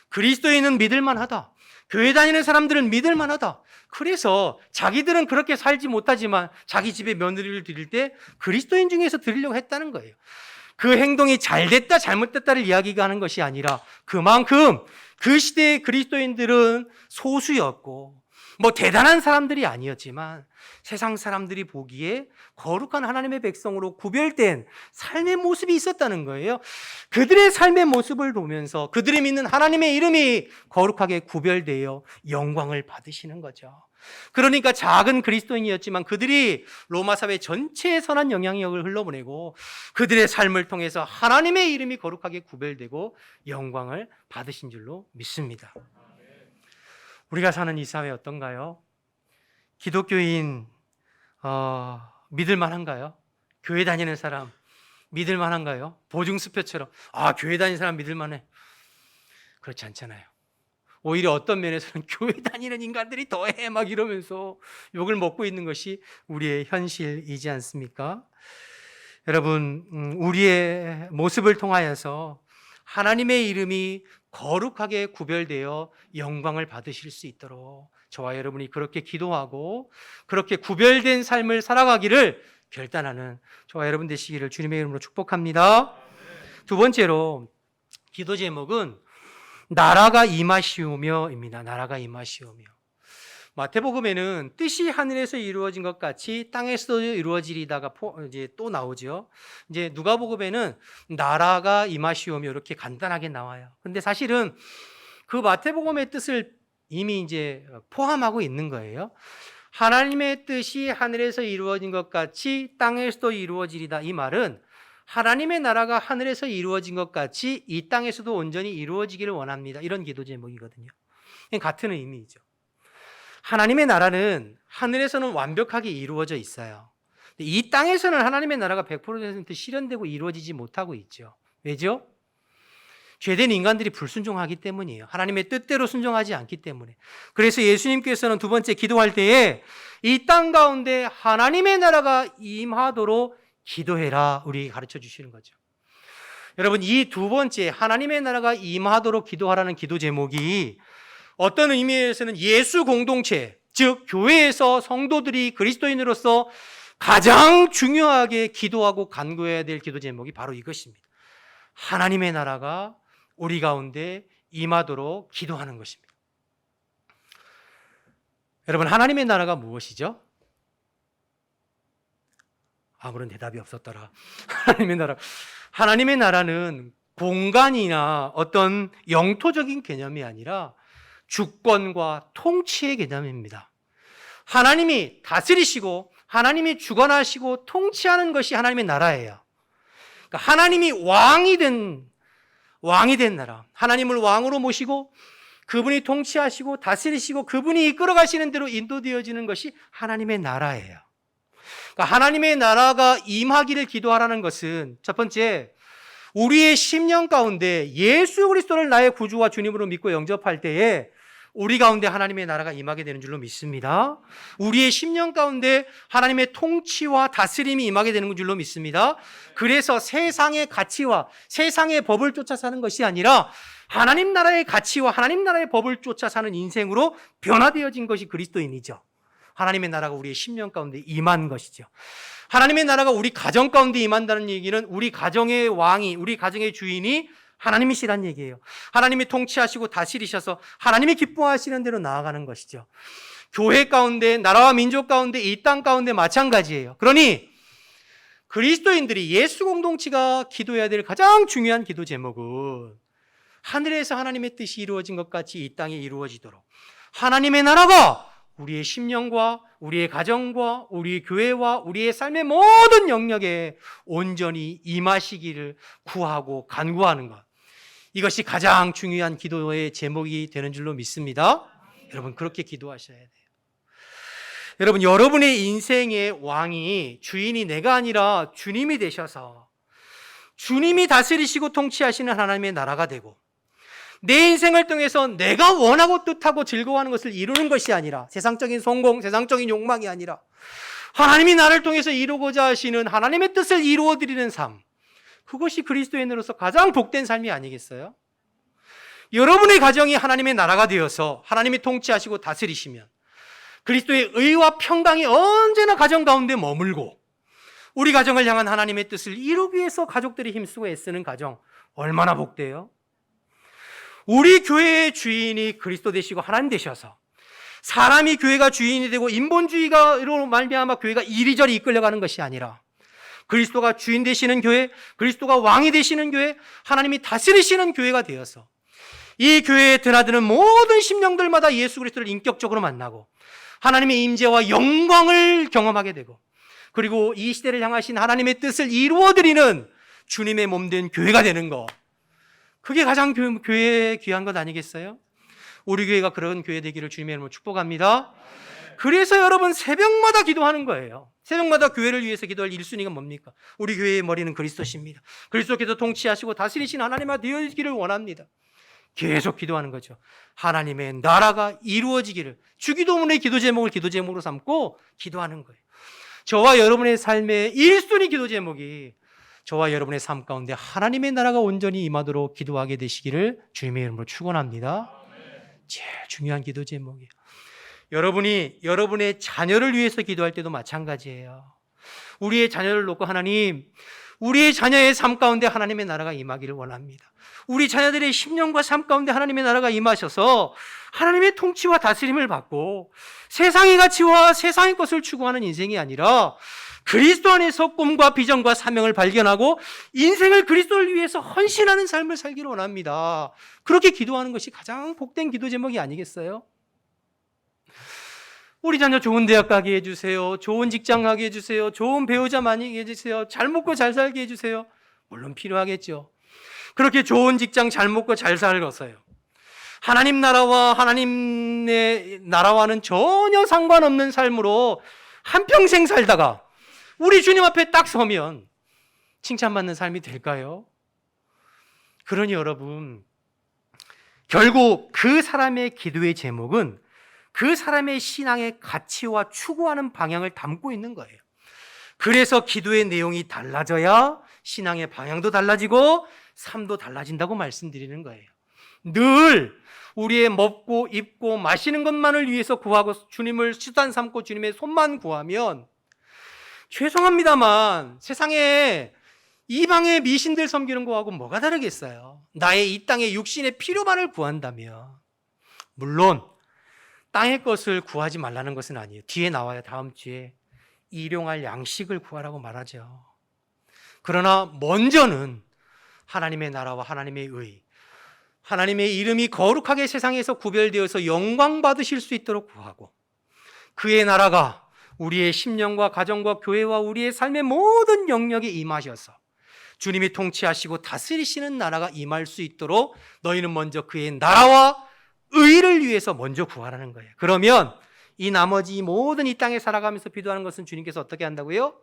그리스도인은 믿을만하다. 교회 다니는 사람들은 믿을만하다. 그래서 자기들은 그렇게 살지 못하지만 자기 집에 며느리를 드릴 때 그리스도인 중에서 드리려고 했다는 거예요. 그 행동이 잘됐다 잘못됐다를 이야기하는 것이 아니라 그만큼 그 시대의 그리스도인들은 소수였고 대단한 사람들이 아니었지만 세상 사람들이 보기에 거룩한 하나님의 백성으로 구별된 삶의 모습이 있었다는 거예요. 그들의 삶의 모습을 보면서 그들이 믿는 하나님의 이름이 거룩하게 구별되어 영광을 받으시는 거죠. 그러니까 작은 그리스도인이었지만 그들이 로마 사회 전체에 선한 영향력을 흘러보내고 그들의 삶을 통해서 하나님의 이름이 거룩하게 구별되고 영광을 받으신 줄로 믿습니다. 우리가 사는 이 사회 어떤가요? 기독교인 믿을 만한가요? 교회 다니는 사람 믿을 만한가요? 보증수표처럼 교회 다니는 사람 믿을 만해. 그렇지 않잖아요. 오히려 어떤 면에서는 교회 다니는 인간들이 더해 막 이러면서 욕을 먹고 있는 것이 우리의 현실이지 않습니까? 여러분, 우리의 모습을 통하여서 하나님의 이름이 거룩하게 구별되어 영광을 받으실 수 있도록 저와 여러분이 그렇게 기도하고 그렇게 구별된 삶을 살아가기를 결단하는 저와 여러분 되시기를 주님의 이름으로 축복합니다. 두 번째로 기도 제목은 나라가 임하시오며입니다. 나라가 임하시오며. 마태복음에는 뜻이 하늘에서 이루어진 것 같이 땅에서도 이루어지리다가 이제 또 나오죠. 이제 누가복음에는 나라가 임하시오며 이렇게 간단하게 나와요. 근데 사실은 그 마태복음의 뜻을 이미 이제 포함하고 있는 거예요. 하나님의 뜻이 하늘에서 이루어진 것 같이 땅에서도 이루어지리다. 이 말은 하나님의 나라가 하늘에서 이루어진 것 같이 이 땅에서도 온전히 이루어지기를 원합니다. 이런 기도 제목이거든요. 같은 의미이죠. 하나님의 나라는 하늘에서는 완벽하게 이루어져 있어요. 이 땅에서는 하나님의 나라가 100% 실현되고 이루어지지 못하고 있죠. 왜죠? 죄된 인간들이 불순종하기 때문이에요. 하나님의 뜻대로 순종하지 않기 때문에. 그래서 예수님께서는 두 번째 기도할 때에 이 땅 가운데 하나님의 나라가 임하도록 기도해라 우리에게 가르쳐 주시는 거죠. 여러분, 이 두 번째 하나님의 나라가 임하도록 기도하라는 기도 제목이 어떤 의미에서는 예수 공동체, 즉 교회에서 성도들이 그리스도인으로서 가장 중요하게 기도하고 간구해야 될 기도 제목이 바로 이것입니다. 하나님의 나라가 우리 가운데 임하도록 기도하는 것입니다. 여러분, 하나님의 나라가 무엇이죠? 아무런 대답이 없었더라. 하나님의 나라는 공간이나 어떤 영토적인 개념이 아니라 주권과 통치의 개념입니다. 하나님이 다스리시고 하나님이 주관하시고 통치하는 것이 하나님의 나라예요. 그러니까 하나님이 왕이 된 나라, 하나님을 왕으로 모시고 그분이 통치하시고 다스리시고 그분이 이끌어가시는 대로 인도되어지는 것이 하나님의 나라예요. 그러니까 하나님의 나라가 임하기를 기도하라는 것은 첫 번째, 우리의 심령 가운데 예수 그리스도를 나의 구주와 주님으로 믿고 영접할 때에 우리 가운데 하나님의 나라가 임하게 되는 줄로 믿습니다. 우리의 심령 가운데 하나님의 통치와 다스림이 임하게 되는 줄로 믿습니다. 그래서 세상의 가치와 세상의 법을 쫓아 사는 것이 아니라 하나님 나라의 가치와 하나님 나라의 법을 쫓아 사는 인생으로 변화되어진 것이 그리스도인이죠. 하나님의 나라가 우리의 심령 가운데 임한 것이죠. 하나님의 나라가 우리 가정 가운데 임한다는 얘기는 우리 가정의 왕이, 우리 가정의 주인이 하나님이시란 얘기예요. 하나님이 통치하시고 다스리셔서 하나님이 기뻐하시는 대로 나아가는 것이죠. 교회 가운데, 나라와 민족 가운데, 이 땅 가운데 마찬가지예요. 그러니 그리스도인들이 예수 공동체가 기도해야 될 가장 중요한 기도 제목은 하늘에서 하나님의 뜻이 이루어진 것 같이 이 땅에 이루어지도록 하나님의 나라가 우리의 심령과 우리의 가정과 우리 교회와 우리의 삶의 모든 영역에 온전히 임하시기를 구하고 간구하는 것, 이것이 가장 중요한 기도의 제목이 되는 줄로 믿습니다. 여러분, 그렇게 기도하셔야 돼요. 여러분, 여러분의 인생의 왕이, 주인이 내가 아니라 주님이 되셔서 주님이 다스리시고 통치하시는 하나님의 나라가 되고, 내 인생을 통해서 내가 원하고 뜻하고 즐거워하는 것을 이루는 것이 아니라, 세상적인 성공, 세상적인 욕망이 아니라 하나님이 나를 통해서 이루고자 하시는 하나님의 뜻을 이루어드리는 삶, 그것이 그리스도인으로서 가장 복된 삶이 아니겠어요? 여러분의 가정이 하나님의 나라가 되어서 하나님이 통치하시고 다스리시면 그리스도의 의와 평강이 언제나 가정 가운데 머물고, 우리 가정을 향한 하나님의 뜻을 이루기 위해서 가족들이 힘쓰고 애쓰는 가정, 얼마나 복돼요? 우리 교회의 주인이 그리스도 되시고 하나님 되셔서 사람이 교회가 주인이 되고 인본주의가로 말미암아 교회가 이리저리 이끌려가는 것이 아니라 그리스도가 주인 되시는 교회, 그리스도가 왕이 되시는 교회, 하나님이 다스리시는 교회가 되어서 이 교회에 드나드는 모든 심령들마다 예수 그리스도를 인격적으로 만나고 하나님의 임재와 영광을 경험하게 되고, 그리고 이 시대를 향하신 하나님의 뜻을 이루어드리는 주님의 몸된 교회가 되는 것, 그게 가장 교회에 귀한 것 아니겠어요? 우리 교회가 그런 교회 되기를 주님의 이름으로 축복합니다. 그래서 여러분, 새벽마다 기도하는 거예요. 새벽마다 교회를 위해서 기도할 1순위가 뭡니까? 우리 교회의 머리는 그리스도십니다. 그리스도께서 통치하시고 다스리신 하나님과 되어지기를 원합니다. 계속 기도하는 거죠. 하나님의 나라가 이루어지기를, 주기도문의 기도 제목을 기도 제목으로 삼고 기도하는 거예요. 저와 여러분의 삶의 1순위 기도 제목이 저와 여러분의 삶 가운데 하나님의 나라가 온전히 임하도록 기도하게 되시기를 주님의 이름으로 축원합니다. 제일 중요한 기도 제목이에요. 여러분이 여러분의 자녀를 위해서 기도할 때도 마찬가지예요. 우리의 자녀를 놓고 하나님, 우리의 자녀의 삶 가운데 하나님의 나라가 임하기를 원합니다. 우리 자녀들의 심령과 삶 가운데 하나님의 나라가 임하셔서 하나님의 통치와 다스림을 받고 세상의 가치와 세상의 것을 추구하는 인생이 아니라 그리스도 안에서 꿈과 비전과 사명을 발견하고 인생을 그리스도를 위해서 헌신하는 삶을 살기를 원합니다. 그렇게 기도하는 것이 가장 복된 기도 제목이 아니겠어요? 우리 자녀 좋은 대학 가게 해주세요. 좋은 직장 가게 해주세요. 좋은 배우자 많이 해주세요. 잘 먹고 잘 살게 해주세요. 물론 필요하겠죠. 그렇게 좋은 직장 잘 먹고 잘 살겠어요. 하나님 나라와 하나님의 나라와는 전혀 상관없는 삶으로 한평생 살다가 우리 주님 앞에 딱 서면 칭찬받는 삶이 될까요? 그러니 여러분, 결국 그 사람의 기도의 제목은 그 사람의 신앙의 가치와 추구하는 방향을 담고 있는 거예요. 그래서 기도의 내용이 달라져야 신앙의 방향도 달라지고 삶도 달라진다고 말씀드리는 거예요. 늘 우리의 먹고 입고 마시는 것만을 위해서 구하고 주님을 수단 삼고 주님의 손만 구하면, 죄송합니다만 세상에 이방의 미신들 섬기는 거하고 뭐가 다르겠어요? 나의 이 땅의 육신의 필요만을 구한다면, 물론 땅의 것을 구하지 말라는 것은 아니에요. 뒤에 나와요. 다음 주에 일용할 양식을 구하라고 말하죠. 그러나 먼저는 하나님의 나라와 하나님의 의, 하나님의 이름이 거룩하게 세상에서 구별되어서 영광 받으실 수 있도록 구하고, 그의 나라가 우리의 심령과 가정과 교회와 우리의 삶의 모든 영역에 임하셔서 주님이 통치하시고 다스리시는 나라가 임할 수 있도록 너희는 먼저 그의 나라와 의를 위해서 먼저 구하라는 거예요. 그러면 이 나머지 모든 이 땅에 살아가면서 필요한 것은 주님께서 어떻게 한다고요?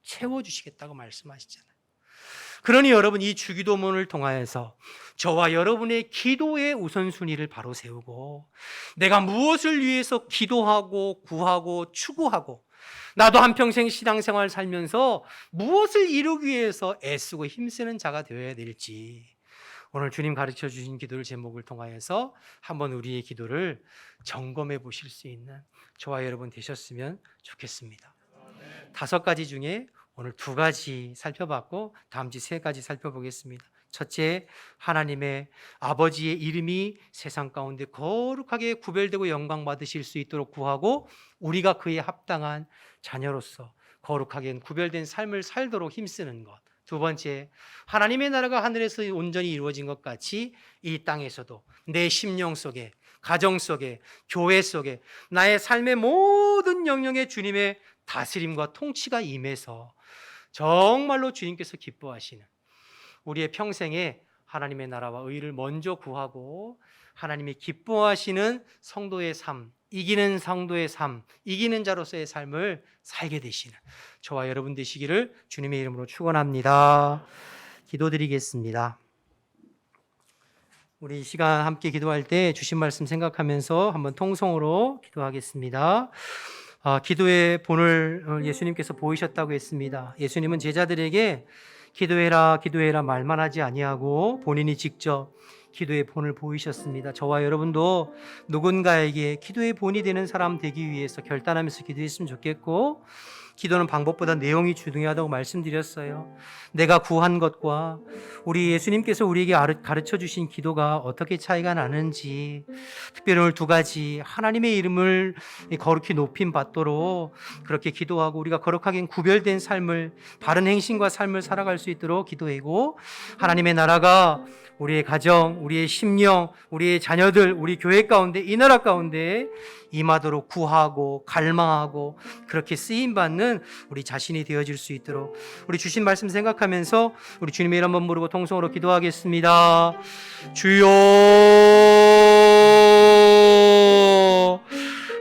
채워주시겠다고 말씀하시잖아요. 그러니 여러분, 이 주기도문을 통하여서 저와 여러분의 기도의 우선순위를 바로 세우고, 내가 무엇을 위해서 기도하고 구하고 추구하고, 나도 한평생 신앙생활 살면서 무엇을 이루기 위해서 애쓰고 힘쓰는 자가 되어야 될지, 오늘 주님 가르쳐 주신 기도를 제목을 통하여서 한번 우리의 기도를 점검해 보실 수 있는 저와 여러분 되셨으면 좋겠습니다. 5가지 중에 오늘 2가지 살펴봤고 다음 주 3가지 살펴보겠습니다. 첫째, 하나님의 아버지의 이름이 세상 가운데 거룩하게 구별되고 영광 받으실 수 있도록 구하고 우리가 그에 합당한 자녀로서 거룩하게 구별된 삶을 살도록 힘쓰는 것. 2번째, 하나님의 나라가 하늘에서 온전히 이루어진 것 같이 이 땅에서도 내 심령 속에, 가정 속에, 교회 속에 나의 삶의 모든 영역에 주님의 다스림과 통치가 임해서 정말로 주님께서 기뻐하시는 우리의 평생에 하나님의 나라와 의를 먼저 구하고 하나님이 기뻐하시는 성도의 삶, 이기는 성도의 삶, 이기는 자로서의 삶을 살게 되시는 저와 여러분 되시기를 주님의 이름으로 축원합니다. 기도드리겠습니다. 우리 이 시간 함께 기도할 때 주신 말씀 생각하면서 한번 통성으로 기도하겠습니다. 기도의 본을 예수님께서 보이셨다고 했습니다. 예수님은 제자들에게 기도해라 기도해라 말만 하지 아니하고 본인이 직접 기도의 본을 보이셨습니다. 저와 여러분도 누군가에게 기도의 본이 되는 사람 되기 위해서 결단하면서 기도했으면 좋겠고, 기도는 방법보다 내용이 중요하다고 말씀드렸어요. 내가 구한 것과 우리 예수님께서 우리에게 가르쳐 주신 기도가 어떻게 차이가 나는지, 특별히 오늘 2가지 하나님의 이름을 거룩히 높임 받도록 그렇게 기도하고 우리가 거룩하게 구별된 삶을, 바른 행실과 삶을 살아갈 수 있도록 기도하고, 하나님의 나라가 우리의 가정, 우리의 심령, 우리의 자녀들, 우리 교회 가운데, 이 나라 가운데 임하도록 구하고 갈망하고 그렇게 쓰임받는 우리 자신이 되어질 수 있도록 우리 주신 말씀 생각하면서 우리 주님의 이름 한번 부르고 통성으로 기도하겠습니다. 주여,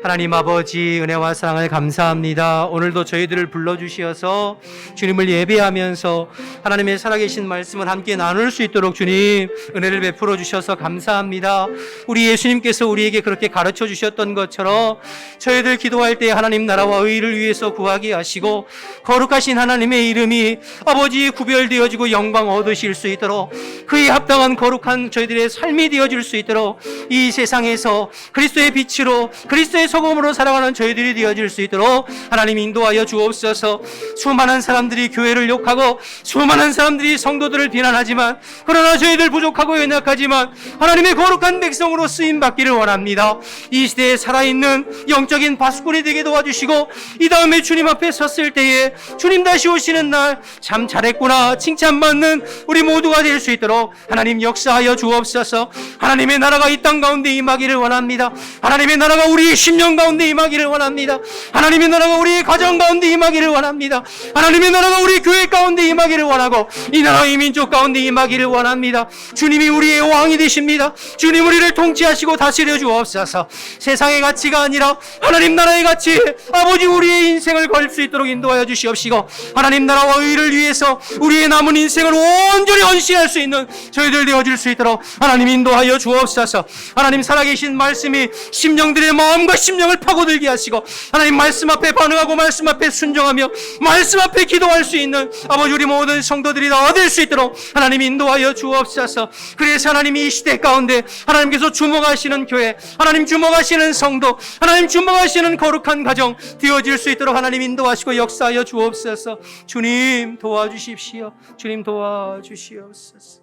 하나님 아버지 은혜와 사랑을 감사합니다. 오늘도 저희들을 불러주시어서 주님을 예배하면서 하나님의 살아계신 말씀을 함께 나눌 수 있도록 주님 은혜를 베풀어 주셔서 감사합니다. 우리 예수님께서 우리에게 그렇게 가르쳐 주셨던 것처럼 저희들 기도할 때 하나님 나라와 의를 위해서 구하게 하시고 거룩하신 하나님의 이름이 아버지 구별되어지고 영광 얻으실 수 있도록 그에 합당한 거룩한 저희들의 삶이 되어질 수 있도록 이 세상에서 그리스도의 빛으로 그리스도의 소금으로 살아가는 저희들이 되어질 수 있도록 하나님 인도하여 주옵소서. 수많은 사람들이 교회를 욕하고 수많은 사람들이 성도들을 비난하지만, 그러나 저희들 부족하고 연약하지만 하나님의 거룩한 백성으로 쓰임받기를 원합니다. 이 시대에 살아있는 영적인 바스꾼이 되게 도와주시고 이 다음에 주님 앞에 섰을 때에 주님 다시 오시는 날 참 잘했구나 칭찬받는 우리 모두가 될 수 있도록 하나님 역사하여 주옵소서. 하나님의 나라가 이 땅 가운데 임하기를 원합니다. 하나님의 나라가 우리의 심령 가운데 임하기를 원합니다. 하나님의 나라가 우리의 가정 가운데 임하기를 원합니다. 하나님의 나라가 우리 교회 가운데 임하기를 원하고 이 나라의 민족 가운데 임하기를 원합니다. 주님이 우리의 왕이 되십니다. 주님 우리를 통치하시고 다스려 주옵소서. 세상의 가치가 아니라 하나님 나라의 가치, 아버지 우리의 인생을 걸 수 있도록 인도하여 주시옵시고 하나님 나라와 의를 위해서 우리의 남은 인생을 온전히 헌신할 수 있는 저희들 되어질 수 있도록 하나님 인도하여 주옵소서. 하나님 살아계신 말씀이 심령들의 마음과 심령을 파고들게 하시고 하나님 말씀 앞에 반응하고 말씀 앞에 순종하며 말씀 앞에 기도할 수 있는 아버지 우리 모든 성도들이 다 얻을 수 있도록 하나님 인도하여 주옵소서. 그래서 하나님이 이 시대 가운데 하나님께서 주목하시는 교회, 하나님 주목하시는 성도, 하나님 주목하시는 거룩한 가정 되어질 수 있도록 하나님 인도하시고 역사하여 주옵소서. 주님 도와주십시오. 주님 도와주시옵소서.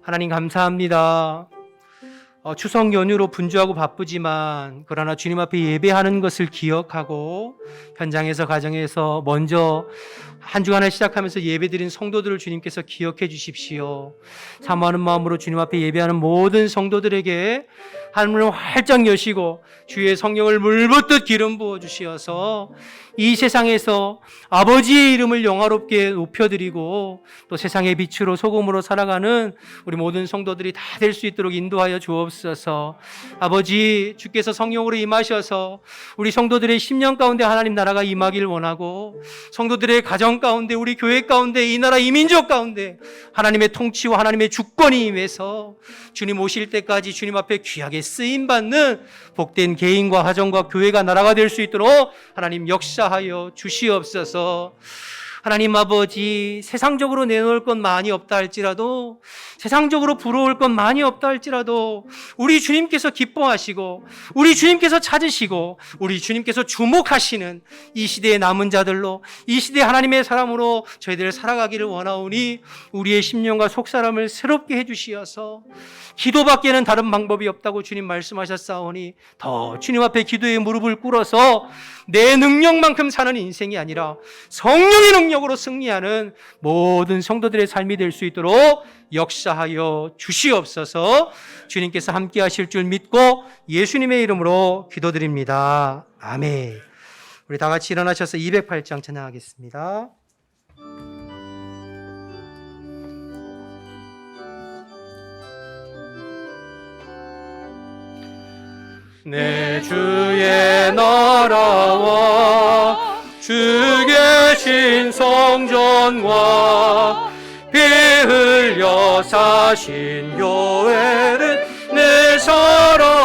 하나님 감사합니다. 추석 연휴로 분주하고 바쁘지만 그러나 주님 앞에 예배하는 것을 기억하고 현장에서 가정에서 먼저 한 주간을 시작하면서 예배드린 성도들을 주님께서 기억해 주십시오. 사모하는 마음으로 주님 앞에 예배하는 모든 성도들에게 하늘을 활짝 여시고 주의 성령을 물붓듯 기름 부어 주시어서 이 세상에서 아버지의 이름을 영화롭게 높여드리고 또 세상의 빛으로 소금으로 살아가는 우리 모든 성도들이 다 될 수 있도록 인도하여 주옵소서. 아버지 주께서 성령으로 임하셔서 우리 성도들의 심령 가운데 하나님 나라가 임하길 원하고 성도들의 가정 가운데 우리 교회 가운데 이 나라 이민족 가운데 하나님의 통치와 하나님의 주권이 임해서 주님 오실 때까지 주님 앞에 귀하게 쓰임받는 복된 개인과 가정과 교회가 나라가 될 수 있도록 하나님 역사하여 주시옵소서. 하나님 아버지, 세상적으로 내놓을 것 많이 없다 할지라도, 세상적으로 부러울 것 많이 없다 할지라도 우리 주님께서 기뻐하시고 우리 주님께서 찾으시고 우리 주님께서 주목하시는 이 시대의 남은 자들로, 이 시대의 하나님의 사람으로 저희들 살아가기를 원하오니 우리의 심령과 속사람을 새롭게 해주시어서 기도밖에는 다른 방법이 없다고 주님 말씀하셨사오니 더 주님 앞에 기도의 무릎을 꿇어서 내 능력만큼 사는 인생이 아니라 성령의 능력으로 승리하는 모든 성도들의 삶이 될 수 있도록 역사하여 주시옵소서. 주님께서 함께 하실 줄 믿고 예수님의 이름으로 기도드립니다. 아멘. 우리 다 같이 일어나셔서 208장 찬양하겠습니다. 내 주의 나라와 주 계신 성전과 피 흘려 사신 교회를 내 사랑합니다.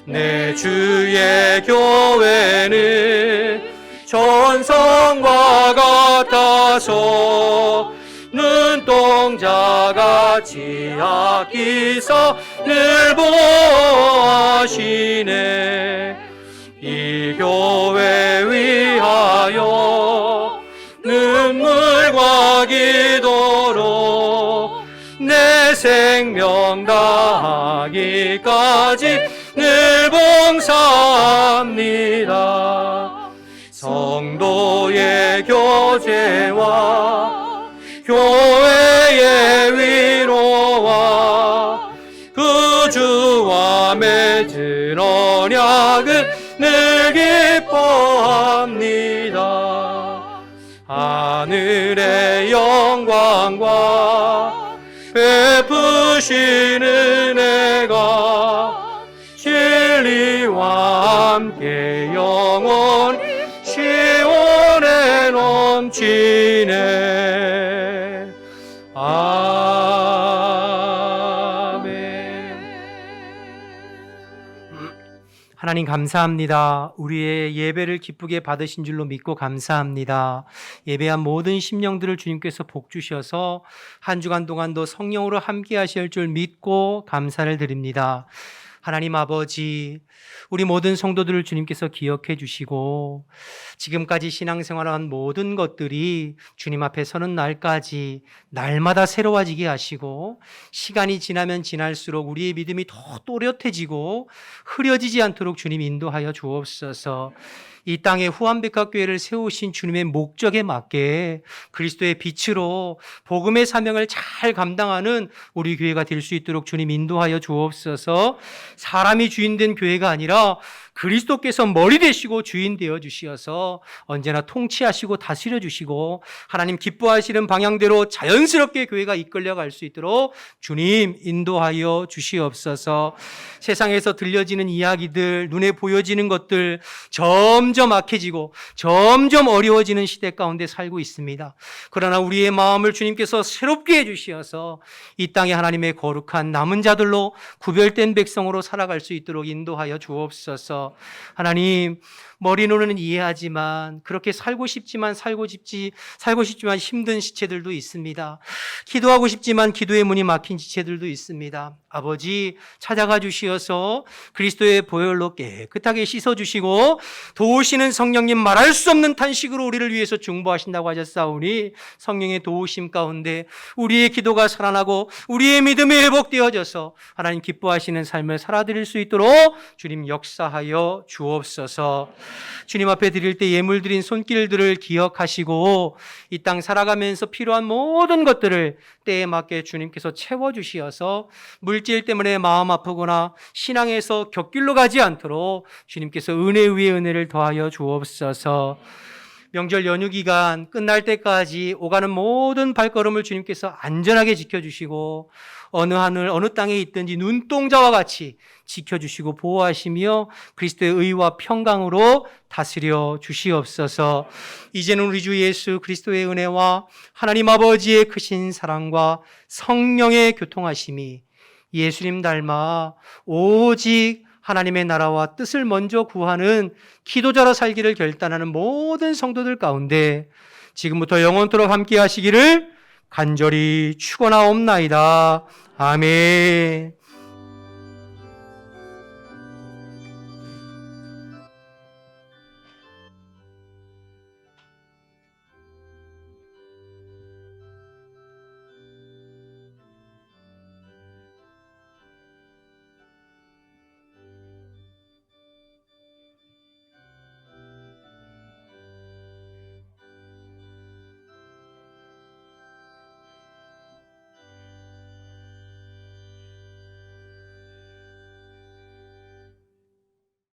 내 주의 교회는 전성과 같아서 눈동자같이 아끼사 늘 보호하시네. 이 교회 위하여 눈물과 기도로 내 생명 다하기까지 늘 봉사합니다. 성도의 교제와 교회의 위로와 그 주와 맺은 언약은 늘 기뻐합니다. 하늘의 영광과 베푸신 은혜가 진리와 함께 영원히 시온에 넘치네. 하나님 감사합니다. 우리의 예배를 기쁘게 받으신 줄로 믿고 감사합니다. 예배한 모든 심령들을 주님께서 복 주셔서 한 주간 동안도 성령으로 함께 하실 줄 믿고 감사를 드립니다. 하나님 아버지, 우리 모든 성도들을 주님께서 기억해 주시고 지금까지 신앙생활한 모든 것들이 주님 앞에 서는 날까지 날마다 새로워지게 하시고 시간이 지나면 지날수록 우리의 믿음이 더 또렷해지고 흐려지지 않도록 주님 인도하여 주옵소서. 이 땅에 후암백합교회를 세우신 주님의 목적에 맞게 그리스도의 빛으로 복음의 사명을 잘 감당하는 우리 교회가 될 수 있도록 주님 인도하여 주옵소서. 사람이 주인된 교회가 아니라 그리스도께서 머리 되시고 주인 되어 주시어서 언제나 통치하시고 다스려 주시고 하나님 기뻐하시는 방향대로 자연스럽게 교회가 이끌려갈 수 있도록 주님 인도하여 주시옵소서. 세상에서 들려지는 이야기들, 눈에 보여지는 것들 점점 악해지고 점점 어려워지는 시대 가운데 살고 있습니다. 그러나 우리의 마음을 주님께서 새롭게 해주시어서 이 땅에 하나님의 거룩한 남은 자들로 구별된 백성으로 살아갈 수 있도록 인도하여 주옵소서. 하나님, 머리로는 이해하지만 그렇게 살고 싶지만 힘든 지체들도 있습니다. 기도하고 싶지만 기도의 문이 막힌 지체들도 있습니다. 아버지, 찾아가 주시어서 그리스도의 보혈로 깨끗하게 씻어주시고 도우시는 성령님 말할 수 없는 탄식으로 우리를 위해서 중보하신다고 하셨사오니 성령의 도우심 가운데 우리의 기도가 살아나고 우리의 믿음이 회복되어져서 하나님 기뻐하시는 삶을 살아드릴 수 있도록 주님 역사하여 주옵소서. 주님 앞에 드릴 때 예물 드린 손길들을 기억하시고 이 땅 살아가면서 필요한 모든 것들을 때에 맞게 주님께서 채워주시어서 물질 때문에 마음 아프거나 신앙에서 곁길로 가지 않도록 주님께서 은혜 위에 은혜를 더하여 주옵소서. 명절 연휴 기간 끝날 때까지 오가는 모든 발걸음을 주님께서 안전하게 지켜주시고 어느 하늘 어느 땅에 있든지 눈동자와 같이 지켜주시고 보호하시며 그리스도의 의와 평강으로 다스려 주시옵소서. 이제는 우리 주 예수 그리스도의 은혜와 하나님 아버지의 크신 사랑과 성령의 교통하심이 예수님 닮아 오직 하나님의 나라와 뜻을 먼저 구하는 기도자로 살기를 결단하는 모든 성도들 가운데 지금부터 영원토록 함께 하시기를 간절히 축원하옵나이다. 아멘.